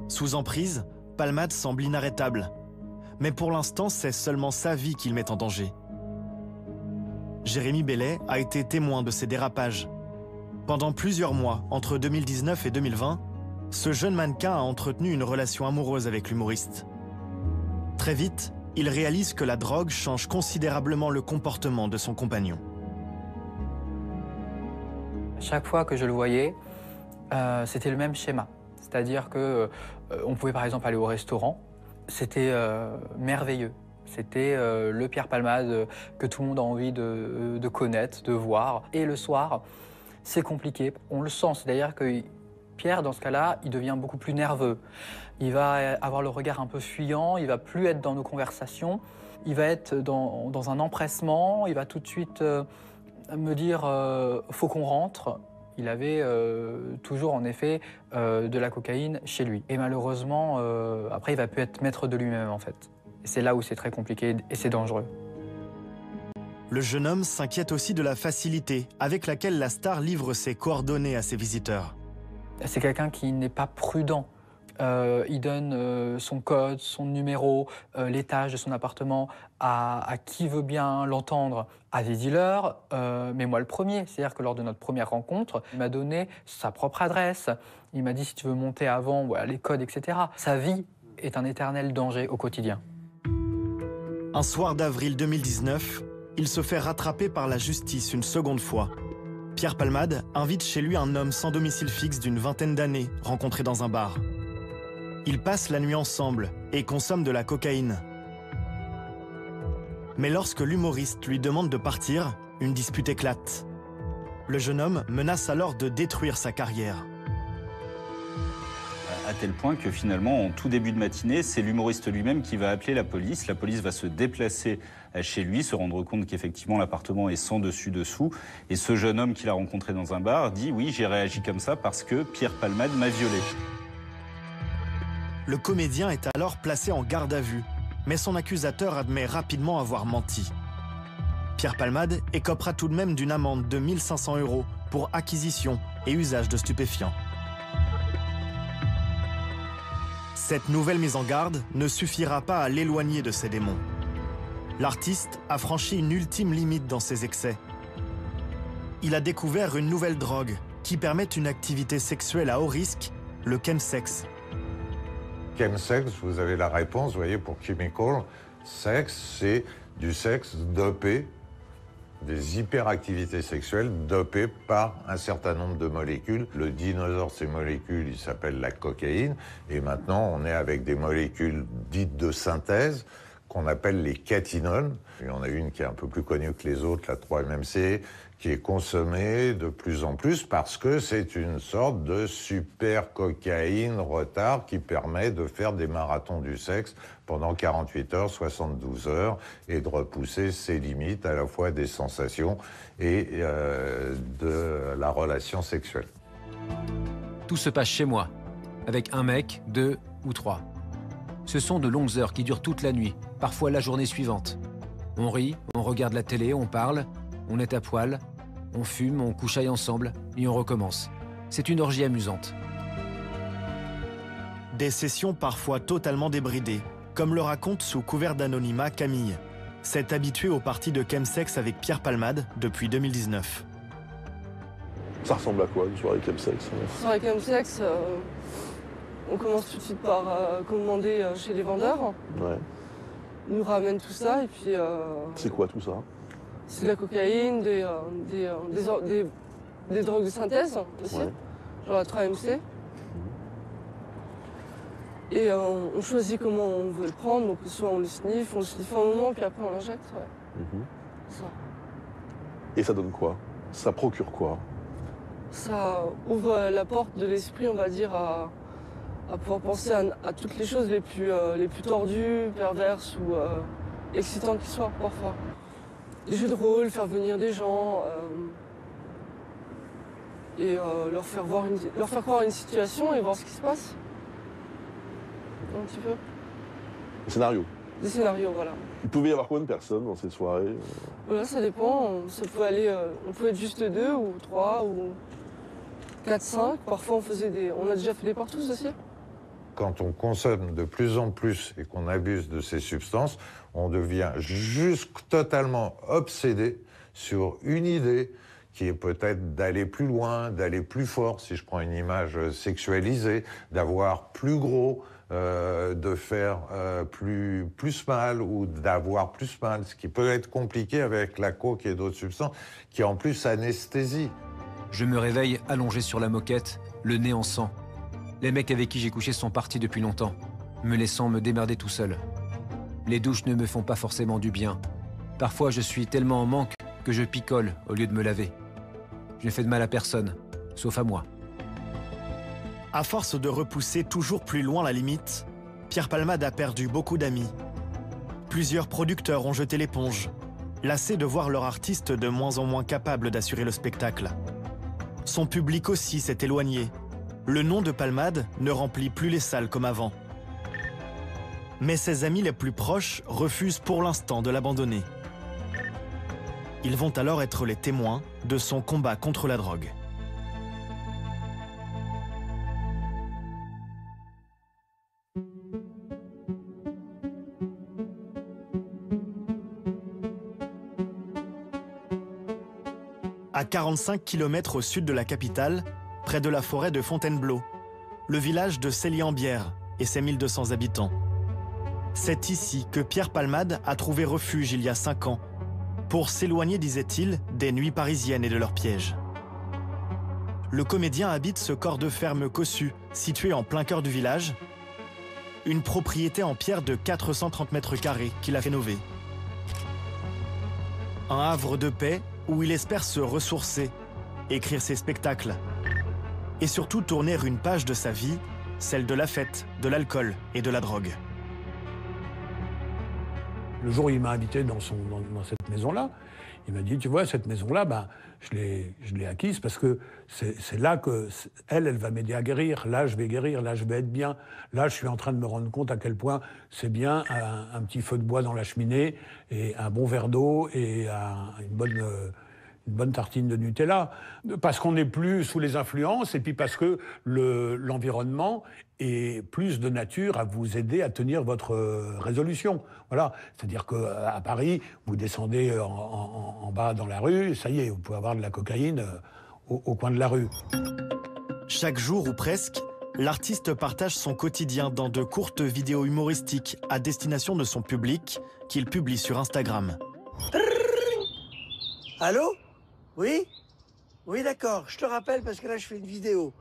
Sous emprise, Palmade semble inarrêtable. Mais pour l'instant, c'est seulement sa vie qu'il met en danger. Jérémy Bellet a été témoin de ces dérapages. Pendant plusieurs mois, entre 2019 et 2020, ce jeune mannequin a entretenu une relation amoureuse avec l'humoriste. Très vite, il réalise que la drogue change considérablement le comportement de son compagnon. Chaque fois que je le voyais, c'était le même schéma. C'est-à-dire qu'on pouvait par exemple aller au restaurant, c'était merveilleux. C'était le Pierre Palmade que tout le monde a envie de connaître, de voir. Et le soir, c'est compliqué. On le sent, c'est-à-dire que Pierre, dans ce cas-là, il devient beaucoup plus nerveux. Il va avoir le regard un peu fuyant, il va plus être dans nos conversations, il va être dans un empressement, il va tout de suite me dire faut qu'on rentre. Il avait toujours en effet de la cocaïne chez lui. Et malheureusement, après, il va plus être maître de lui-même en fait. C'est là où c'est très compliqué et c'est dangereux. Le jeune homme s'inquiète aussi de la facilité avec laquelle la star livre ses coordonnées à ses visiteurs. C'est quelqu'un qui n'est pas prudent. Il donne son code, son numéro, l'étage de son appartement à qui veut bien l'entendre, à des dealers, mais moi le premier. C'est-à-dire que lors de notre première rencontre, il m'a donné sa propre adresse. Il m'a dit si tu veux monter avant, voilà, les codes, etc. Sa vie est un éternel danger au quotidien. Un soir d'avril 2019, il se fait rattraper par la justice une seconde fois. Pierre Palmade invite chez lui un homme sans domicile fixe d'une vingtaine d'années, rencontré dans un bar. Ils passent la nuit ensemble et consomment de la cocaïne. Mais lorsque l'humoriste lui demande de partir, une dispute éclate. Le jeune homme menace alors de détruire sa carrière. À tel point que finalement, en tout début de matinée, c'est l'humoriste lui-même qui va appeler la police. La police va se déplacer chez lui, se rendre compte qu'effectivement l'appartement est sans dessus-dessous. Et ce jeune homme qu'il a rencontré dans un bar dit « Oui, j'ai réagi comme ça parce que Pierre Palmade m'a violé ». Le comédien est alors placé en garde à vue, mais son accusateur admet rapidement avoir menti. Pierre Palmade écopera tout de même d'une amende de 1 500 € pour acquisition et usage de stupéfiants. Cette nouvelle mise en garde ne suffira pas à l'éloigner de ses démons. L'artiste a franchi une ultime limite dans ses excès. Il a découvert une nouvelle drogue qui permet une activité sexuelle à haut risque, le chemsex. Chemsex, vous avez la réponse, vous voyez, pour chemical sex, c'est du sexe dopé, des hyperactivités sexuelles dopées par un certain nombre de molécules. Le dinosaure de ces molécules, il s'appelle la cocaïne, et maintenant on est avec des molécules dites de synthèse, qu'on appelle les catinones. Il y en a une qui est un peu plus connue que les autres, la 3-MMC, qui est consommée de plus en plus parce que c'est une sorte de super cocaïne retard qui permet de faire des marathons du sexe pendant 48 heures, 72 heures et de repousser ses limites à la fois des sensations et de la relation sexuelle. Tout se passe chez moi, avec un mec, 2 ou 3. Ce sont de longues heures qui durent toute la nuit, parfois la journée suivante. On rit, on regarde la télé, on parle, on est à poil, on fume, on couchaille ensemble et on recommence. C'est une orgie amusante. Des sessions parfois totalement débridées, comme le raconte sous couvert d'anonymat Camille, cette habituée aux parties de chemsex avec Pierre Palmade depuis 2019. Ça ressemble à quoi, une soirée chemsex? Soirée chemsex, on commence tout de suite par commander chez les vendeurs. Ouais. Ils nous ramènent tout ça et puis... C'est quoi tout ça? C'est de la cocaïne, des drogues de synthèse aussi, ouais. Genre la 3-MC. Et on choisit comment on veut le prendre, donc soit on le sniffe un moment, puis après on l'injecte. Ouais. Ça. Et ça donne quoi? Ça procure quoi? Ça ouvre la porte de l'esprit, on va dire, à pouvoir penser à toutes les choses les plus tordues, perverses ou excitantes qui soient parfois. Des jeux de rôle, faire venir des gens et leur faire croire une situation et voir ce qui se passe. Un petit peu. Des scénarios? Des scénarios, voilà. Il pouvait y avoir combien de personnes dans ces soirées? Voilà, ça dépend. Ça peut aller, on pouvait être juste 2 ou 3 ou 4, 5. Parfois on a déjà fait des partous aussi. Quand on consomme de plus en plus et qu'on abuse de ces substances, on devient juste totalement obsédé sur une idée qui est peut-être d'aller plus loin, d'aller plus fort, si je prends une image sexualisée, d'avoir plus gros, de faire plus mal ou d'avoir plus mal, ce qui peut être compliqué avec la coke et d'autres substances qui en plus anesthésient. Je me réveille allongé sur la moquette, le nez en sang. Les mecs avec qui j'ai couché sont partis depuis longtemps, me laissant me démerder tout seul. Les douches ne me font pas forcément du bien. Parfois, je suis tellement en manque que je picole au lieu de me laver. Je ne fais de mal à personne, sauf à moi. À force de repousser toujours plus loin la limite, Pierre Palmade a perdu beaucoup d'amis. Plusieurs producteurs ont jeté l'éponge, lassés de voir leur artiste de moins en moins capable d'assurer le spectacle. Son public aussi s'est éloigné. Le nom de Palmade ne remplit plus les salles comme avant. Mais ses amis les plus proches refusent pour l'instant de l'abandonner. Ils vont alors être les témoins de son combat contre la drogue. À 45 km au sud de la capitale, près de la forêt de Fontainebleau, le village de Célie-en-Bière et ses 1200 habitants. C'est ici que Pierre Palmade a trouvé refuge il y a 5 ans, pour s'éloigner, disait-il, des nuits parisiennes et de leurs pièges. Le comédien habite ce corps de ferme cossu, situé en plein cœur du village, une propriété en pierre de 430 mètres carrés qu'il a rénovée. Un havre de paix où il espère se ressourcer, écrire ses spectacles, et surtout tourner une page de sa vie, celle de la fête, de l'alcool et de la drogue. Le jour où il m'a invité dans cette maison-là, il m'a dit, tu vois, cette maison-là, ben, je l'ai acquise parce que c'est là que elle va m'aider à guérir. Là, je vais guérir, là, je vais être bien. Là, je suis en train de me rendre compte à quel point c'est bien un petit feu de bois dans la cheminée et un bon verre d'eau et une une bonne tartine de Nutella, parce qu'on n'est plus sous les influences, et puis parce que l'environnement est plus de nature à vous aider à tenir votre résolution. Voilà, c'est-à-dire qu'à Paris, vous descendez en bas dans la rue, ça y est, vous pouvez avoir de la cocaïne au coin de la rue. Chaque jour ou presque, l'artiste partage son quotidien dans de courtes vidéos humoristiques à destination de son public qu'il publie sur Instagram. Allô? Oui? Oui, d'accord, je te rappelle parce que là, je fais une vidéo.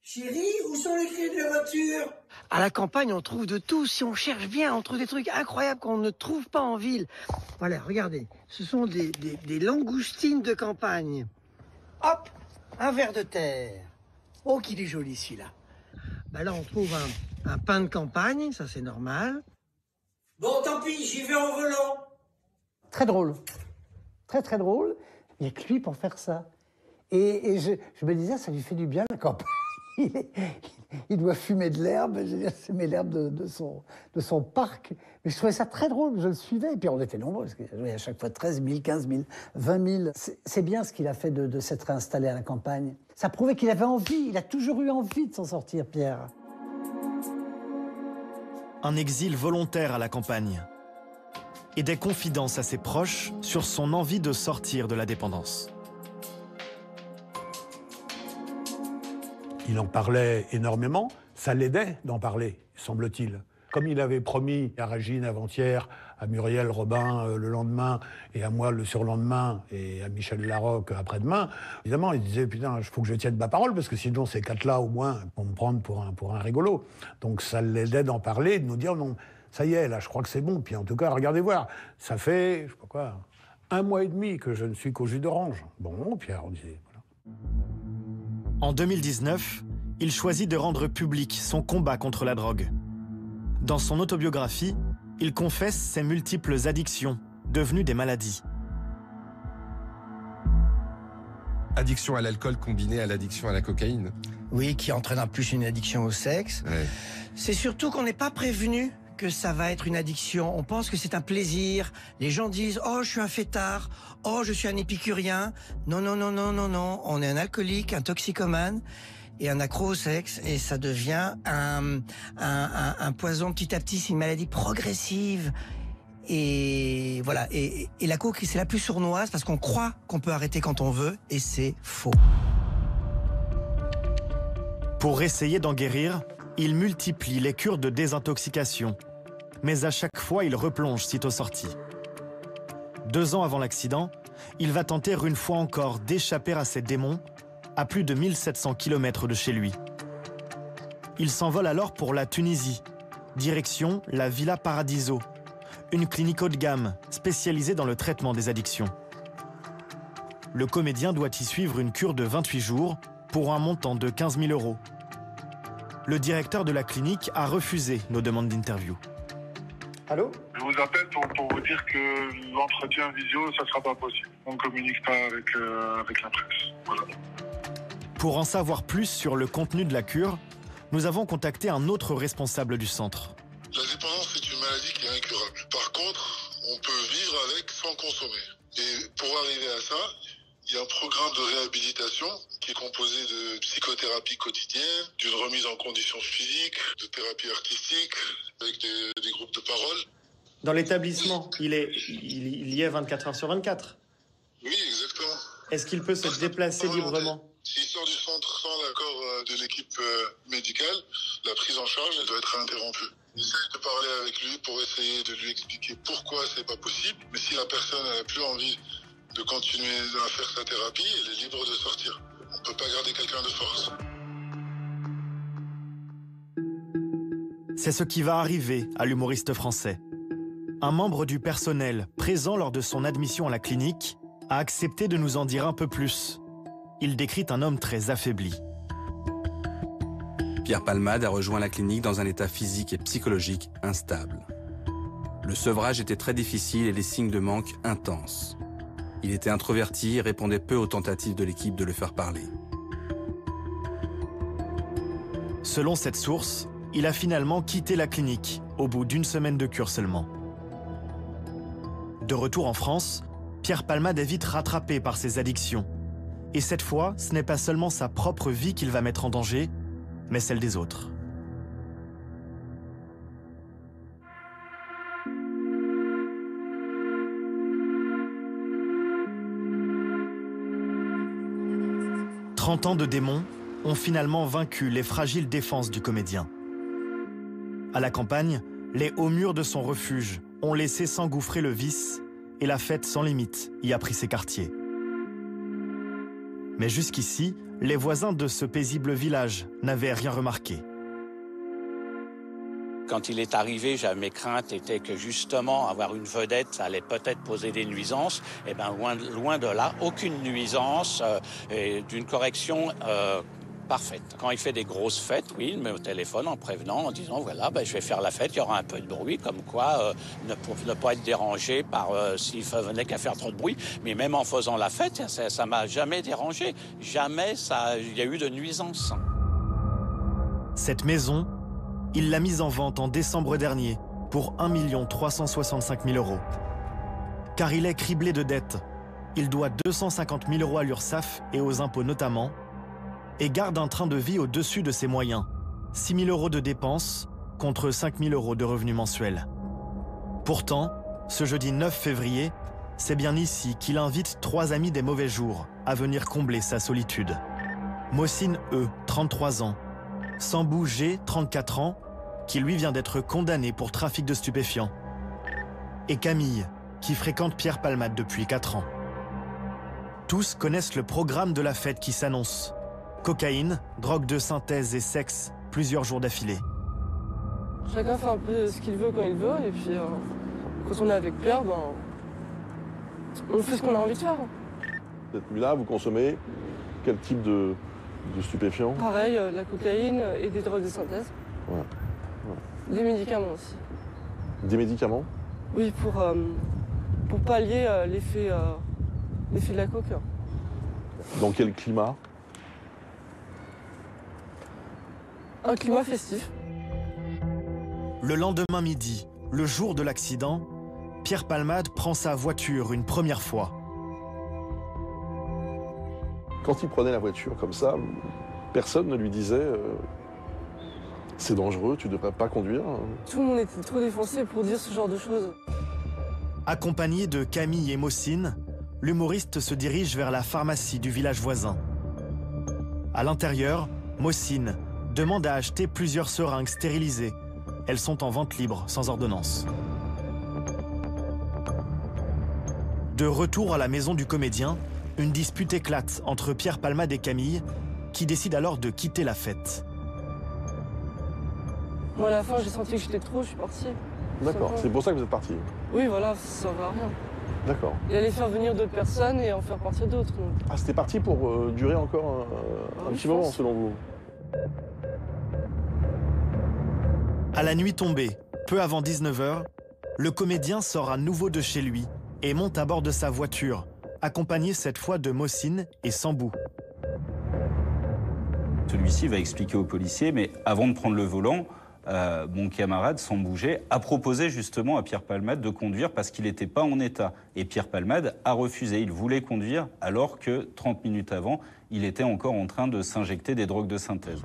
Chérie, où sont les clés de la voiture? À la campagne, on trouve de tout. Si on cherche bien, on trouve des trucs incroyables qu'on ne trouve pas en ville. Voilà, regardez, ce sont des langoustines de campagne. Hop, un ver de terre. Oh, qu'il est joli celui-là. Bah là, on trouve un pain de campagne, ça c'est normal. Bon, tant pis, j'y vais en volant. Très drôle. Très, très drôle. Il n'y a que lui pour faire ça. Et je me disais, ça lui fait du bien, la campagne. Il doit fumer de l'herbe, semer l'herbe de son parc. Mais je trouvais ça très drôle, je le suivais. Et puis on était nombreux, parce qu'il y avait à chaque fois 13 000, 15 000, 20 000. C'est bien ce qu'il a fait de s'être installé à la campagne. Ça prouvait qu'il avait envie, il a toujours eu envie de s'en sortir, Pierre. Un exil volontaire à la campagne. Et des confidences à ses proches sur son envie de sortir de la dépendance. Il en parlait énormément, ça l'aidait d'en parler, semble-t-il. Comme il avait promis à Régine avant-hier, à Muriel Robin le lendemain, et à moi le surlendemain, et à Michel Larocque après-demain, évidemment, il disait « Putain, il faut que je tienne ma parole, parce que sinon ces quatre-là, au moins, vont me prendre pour un rigolo. » Donc ça l'aidait d'en parler, de nous dire « Non, ça y est, là, je crois que c'est bon. Puis en tout cas, regardez voir, ça fait, je sais pas quoi, 1 mois et demi que je ne suis qu'au jus d'orange. » Bon, Pierre, on disait... Voilà. En 2019, il choisit de rendre public son combat contre la drogue. Dans son autobiographie, il confesse ses multiples addictions, devenues des maladies. Addiction à l'alcool combinée à l'addiction à la cocaïne. Oui, qui entraîne en plus une addiction au sexe. Ouais. C'est surtout qu'on n'est pas prévenu que ça va être une addiction. On pense que c'est un plaisir. Les gens disent « Oh, je suis un fêtard. Oh, je suis un épicurien. » Non, non, non, non, non, non. On est un alcoolique, un toxicomane et un accro au sexe. Et ça devient un poison petit à petit. C'est une maladie progressive. Et voilà. Et la coke, c'est la plus sournoise parce qu'on croit qu'on peut arrêter quand on veut. Et c'est faux. Pour essayer d'en guérir, il multiplie les cures de désintoxication. Mais à chaque fois, il replonge sitôt sorti. 2 ans avant l'accident, il va tenter une fois encore d'échapper à ses démons à plus de 1700 km de chez lui. Il s'envole alors pour la Tunisie, direction la Villa Paradiso, une clinique haut de gamme spécialisée dans le traitement des addictions. Le comédien doit y suivre une cure de 28 jours pour un montant de 15 000 €. Le directeur de la clinique a refusé nos demandes d'interview. Allô? Je vous appelle pour vous dire que l'entretien visio, ça ne sera pas possible. On ne communique pas avec la presse. Voilà. Pour en savoir plus sur le contenu de la cure, nous avons contacté un autre responsable du centre. La dépendance est une maladie qui est incurable. Par contre, on peut vivre avec sans consommer. Et pour arriver à ça, il y a un programme de réhabilitation qui est composé de psychothérapie quotidienne, d'une remise en condition physique, de thérapie artistique, avec des groupes de parole. Dans l'établissement, il y est 24 heures sur 24. Oui, exactement. Est-ce qu'il peut se déplacer librement? S'il sort du centre sans l'accord de l'équipe médicale, la prise en charge elle doit être interrompue. J'essaie de parler avec lui pour essayer de lui expliquer pourquoi c'est pas possible. Mais si la personne n'a plus envie de continuer à faire sa thérapie, elle est libre de sortir. On ne peut pas garder quelqu'un de force. C'est ce qui va arriver à l'humoriste français. Un membre du personnel présent lors de son admission à la clinique a accepté de nous en dire un peu plus. Il décrit un homme très affaibli. Pierre Palmade a rejoint la clinique dans un état physique et psychologique instable. Le sevrage était très difficile et les signes de manque intenses. Il était introverti et répondait peu aux tentatives de l'équipe de le faire parler. Selon cette source, il a finalement quitté la clinique au bout d'1 semaine de cure seulement. De retour en France, Pierre Palmade est vite rattrapé par ses addictions. Et cette fois, ce n'est pas seulement sa propre vie qu'il va mettre en danger, mais celle des autres. « 30 ans de démons ont finalement vaincu les fragiles défenses du comédien. À la campagne, les hauts murs de son refuge ont laissé s'engouffrer le vice et la fête sans limite y a pris ses quartiers. Mais jusqu'ici, les voisins de ce paisible village n'avaient rien remarqué. Quand il est arrivé, mes craintes étaient que justement avoir une vedette, ça allait peut-être poser des nuisances. Eh bien, loin de là, aucune nuisance et d'une correction parfaite. Quand il fait des grosses fêtes, oui, il me met au téléphone en prévenant, en disant voilà, je vais faire la fête, il y aura un peu de bruit, comme quoi ne pas être dérangé par s'il venait qu'à faire trop de bruit. Mais même en faisant la fête, ça m'a jamais dérangé. Jamais il y a eu de nuisance. Cette maison, il l'a mise en vente en décembre dernier pour 1 365 000 €. Car il est criblé de dettes. Il doit 250 000 € à l'URSSAF et aux impôts notamment, et garde un train de vie au-dessus de ses moyens. 6 000 € de dépenses contre 5 000 € de revenus mensuels. Pourtant, ce jeudi 9 février, c'est bien ici qu'il invite 3 amis des mauvais jours à venir combler sa solitude. Mohsin E, 33 ans. Sambou G, 34 ans, qui lui vient d'être condamné pour trafic de stupéfiants. Et Camille, qui fréquente Pierre Palmade depuis 4 ans. Tous connaissent le programme de la fête qui s'annonce. Cocaïne, drogue de synthèse et sexe, plusieurs jours d'affilée. Chacun fait un peu ce qu'il veut quand il veut, et puis quand on est avec Pierre, on fait ce qu'on a envie de faire. Cette nuit-là, vous consommez quel type de stupéfiants? Pareil, la cocaïne et des drogues de synthèse. Ouais. Des médicaments aussi. Des médicaments? Oui, pour pallier l'effet de la coke. Dans quel climat? Un climat festif. Le lendemain midi, le jour de l'accident, Pierre Palmade prend sa voiture une première fois. Quand il prenait la voiture comme ça, personne ne lui disait c'est dangereux, tu ne devrais pas conduire. Tout le monde était trop défoncé pour dire ce genre de choses. Accompagné de Camille et Mohsin, l'humoriste se dirige vers la pharmacie du village voisin. À l'intérieur, Mohsin demande à acheter plusieurs seringues stérilisées. Elles sont en vente libre, sans ordonnance. De retour à la maison du comédien, une dispute éclate entre Pierre Palmade et Camille, qui décident alors de quitter la fête. Moi, à la fin, j'ai senti que j'étais trop, je suis partie. D'accord, c'est pour ça que vous êtes parti? Oui, voilà, ça ne va à rien. D'accord. Il allait faire venir d'autres personnes et en faire partir d'autres. Ah, c'était parti pour durer encore un petit moment, selon vous? À la nuit tombée, peu avant 19 h, le comédien sort à nouveau de chez lui et monte à bord de sa voiture, accompagné cette fois de Mohsin et Sambou. Celui-ci va expliquer aux policiers, mais avant de prendre le volant, mon camarade, Sambou G, a proposé justement à Pierre Palmade de conduire parce qu'il n'était pas en état. Et Pierre Palmade a refusé. Il voulait conduire alors que 30 minutes avant, il était encore en train de s'injecter des drogues de synthèse.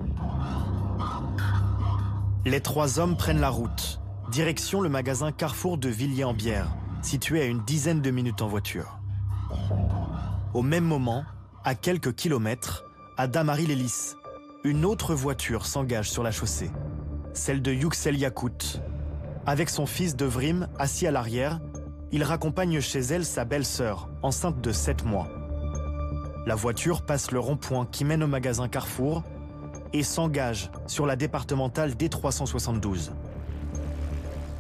Les 3 hommes prennent la route, direction le magasin Carrefour de Villiers-en-Bière, situé à une dizaine de minutes en voiture. Au même moment, à quelques kilomètres, à Damary-les-Lys, une autre voiture s'engage sur la chaussée, celle de Yüksel Yakout. Avec son fils Devrim assis à l'arrière, il raccompagne chez elle sa belle-sœur, enceinte de 7 mois. La voiture passe le rond-point qui mène au magasin Carrefour et s'engage sur la départementale D372.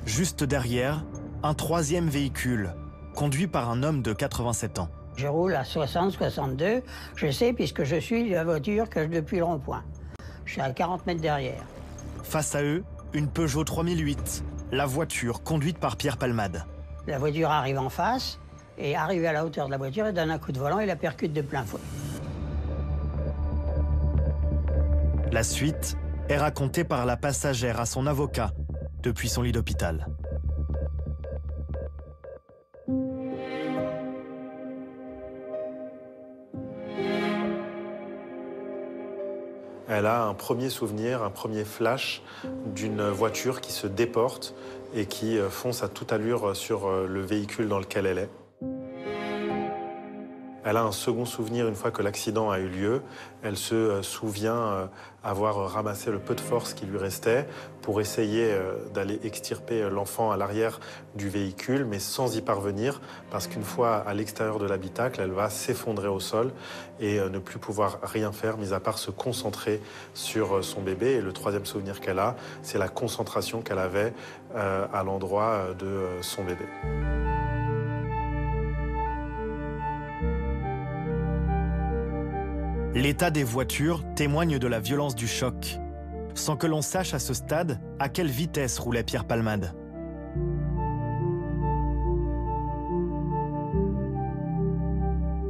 Juste derrière, un 3e véhicule, conduit par un homme de 87 ans. Je roule à 60, 62, je sais puisque je suis la voiture depuis le rond-point. Je suis à 40 mètres derrière. Face à eux, une Peugeot 3008, la voiture conduite par Pierre Palmade. La voiture arrive en face, et arrive à la hauteur de la voiture, elle donne un coup de volant et la percute de plein fouet. La suite est racontée par la passagère à son avocat depuis son lit d'hôpital. elle a un premier souvenir, un premier flash d'une voiture qui se déporte et qui fonce à toute allure sur le véhicule dans lequel elle est. Elle a un second souvenir une fois que l'accident a eu lieu. Elle se souvient avoir ramassé le peu de force qui lui restait pour essayer d'aller extirper l'enfant à l'arrière du véhicule, mais sans y parvenir, parce qu'une fois à l'extérieur de l'habitacle, elle va s'effondrer au sol et ne plus pouvoir rien faire, mis à part se concentrer sur son bébé. Et le troisième souvenir qu'elle a, c'est la concentration qu'elle avait à l'endroit de son bébé. L'état des voitures témoigne de la violence du choc, sans que l'on sache à ce stade à quelle vitesse roulait Pierre Palmade.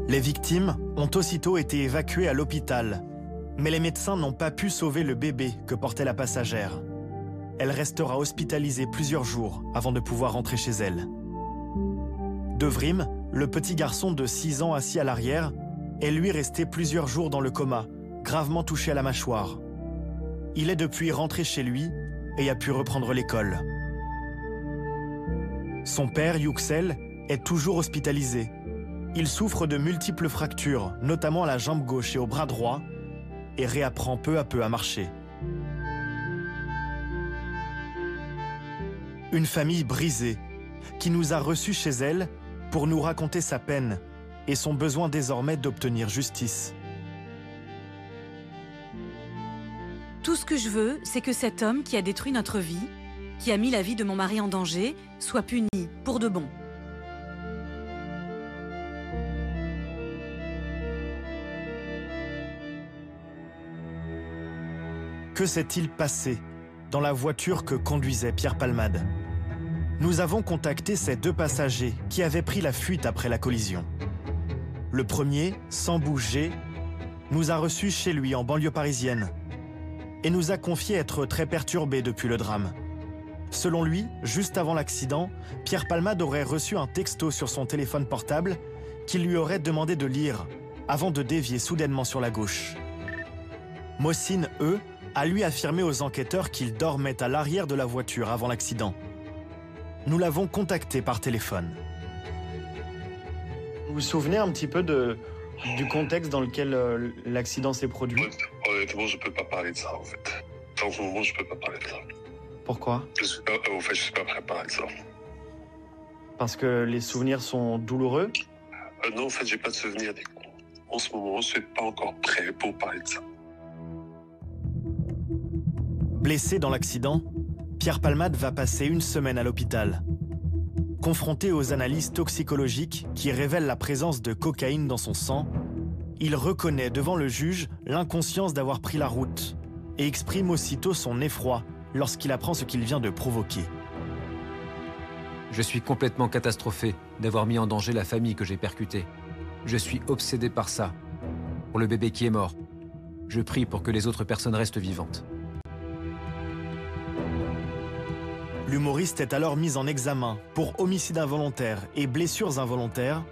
Les victimes ont aussitôt été évacuées à l'hôpital, mais les médecins n'ont pas pu sauver le bébé que portait la passagère. Elle restera hospitalisée plusieurs jours avant de pouvoir rentrer chez elle. Devrim, le petit garçon de 6 ans assis à l'arrière, est lui resté plusieurs jours dans le coma, gravement touché à la mâchoire. Il est depuis rentré chez lui et a pu reprendre l'école. Son père, Yüksel, est toujours hospitalisé. Il souffre de multiples fractures, notamment à la jambe gauche et au bras droit, et réapprend peu à peu à marcher. Une famille brisée, qui nous a reçus chez elle pour nous raconter sa peine et son besoin désormais d'obtenir justice. Tout ce que je veux, c'est que cet homme qui a détruit notre vie, qui a mis la vie de mon mari en danger, soit puni pour de bon. Que s'est-il passé dans la voiture que conduisait Pierre Palmade? Nous avons contacté ces 2 passagers qui avaient pris la fuite après la collision. Le premier, Sambou G, nous a reçus chez lui en banlieue parisienne et nous a confié être très perturbé depuis le drame. Selon lui, juste avant l'accident, Pierre Palmade aurait reçu un texto sur son téléphone portable qu'il lui aurait demandé de lire avant de dévier soudainement sur la gauche. Mohsin, a lui affirmé aux enquêteurs qu'il dormait à l'arrière de la voiture avant l'accident. Nous l'avons contacté par téléphone. Vous vous souvenez un petit peu du contexte dans lequel l'accident s'est produit? Honnêtement, je peux pas parler de ça, en fait. En ce moment, je peux pas parler de ça. Pourquoi? Je suis pas prêt à parler de ça. Parce que les souvenirs sont douloureux? Non, en fait, j'ai pas de souvenirs. En ce moment, je suis pas encore prêt pour parler de ça. Blessé dans l'accident, Pierre Palmade va passer 1 semaine à l'hôpital. Confronté aux analyses toxicologiques qui révèlent la présence de cocaïne dans son sang, il reconnaît devant le juge l'inconscience d'avoir pris la route et exprime aussitôt son effroi lorsqu'il apprend ce qu'il vient de provoquer. Je suis complètement catastrophé d'avoir mis en danger la famille que j'ai percutée. Je suis obsédé par ça. Pour le bébé qui est mort, je prie pour que les autres personnes restent vivantes. L'humoriste est alors mis en examen pour homicide involontaire et blessures involontaires,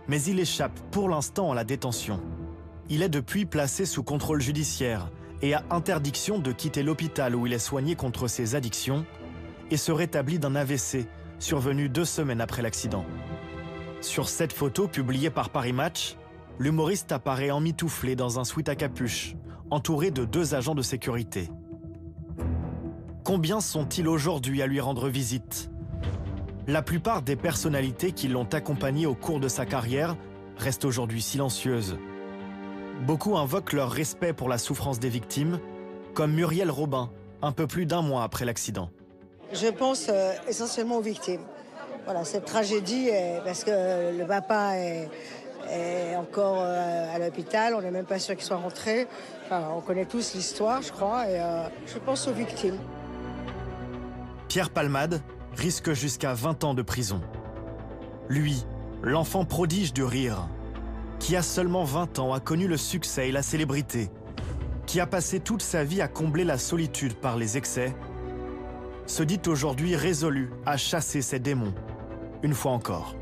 mais il échappe pour l'instant à la détention. Il est depuis placé sous contrôle judiciaire et a interdiction de quitter l'hôpital où il est soigné contre ses addictions et se rétablit d'un AVC survenu 2 semaines après l'accident. Sur cette photo publiée par Paris Match, l'humoriste apparaît emmitouflé dans un sweat à capuche, entouré de 2 agents de sécurité. Combien sont-ils aujourd'hui à lui rendre visite? La plupart des personnalités qui l'ont accompagné au cours de sa carrière restent aujourd'hui silencieuses. Beaucoup invoquent leur respect pour la souffrance des victimes, comme Muriel Robin, un peu plus d'1 mois après l'accident. Je pense essentiellement aux victimes. Voilà, cette tragédie, parce que le papa est encore à l'hôpital, on n'est même pas sûr qu'il soit rentré. Enfin, on connaît tous l'histoire, je crois, et je pense aux victimes. Pierre Palmade risque jusqu'à 20 ans de prison. Lui, l'enfant prodige du rire, qui a seulement 20 ans a connu le succès et la célébrité, qui a passé toute sa vie à combler la solitude par les excès, se dit aujourd'hui résolu à chasser ses démons, une fois encore.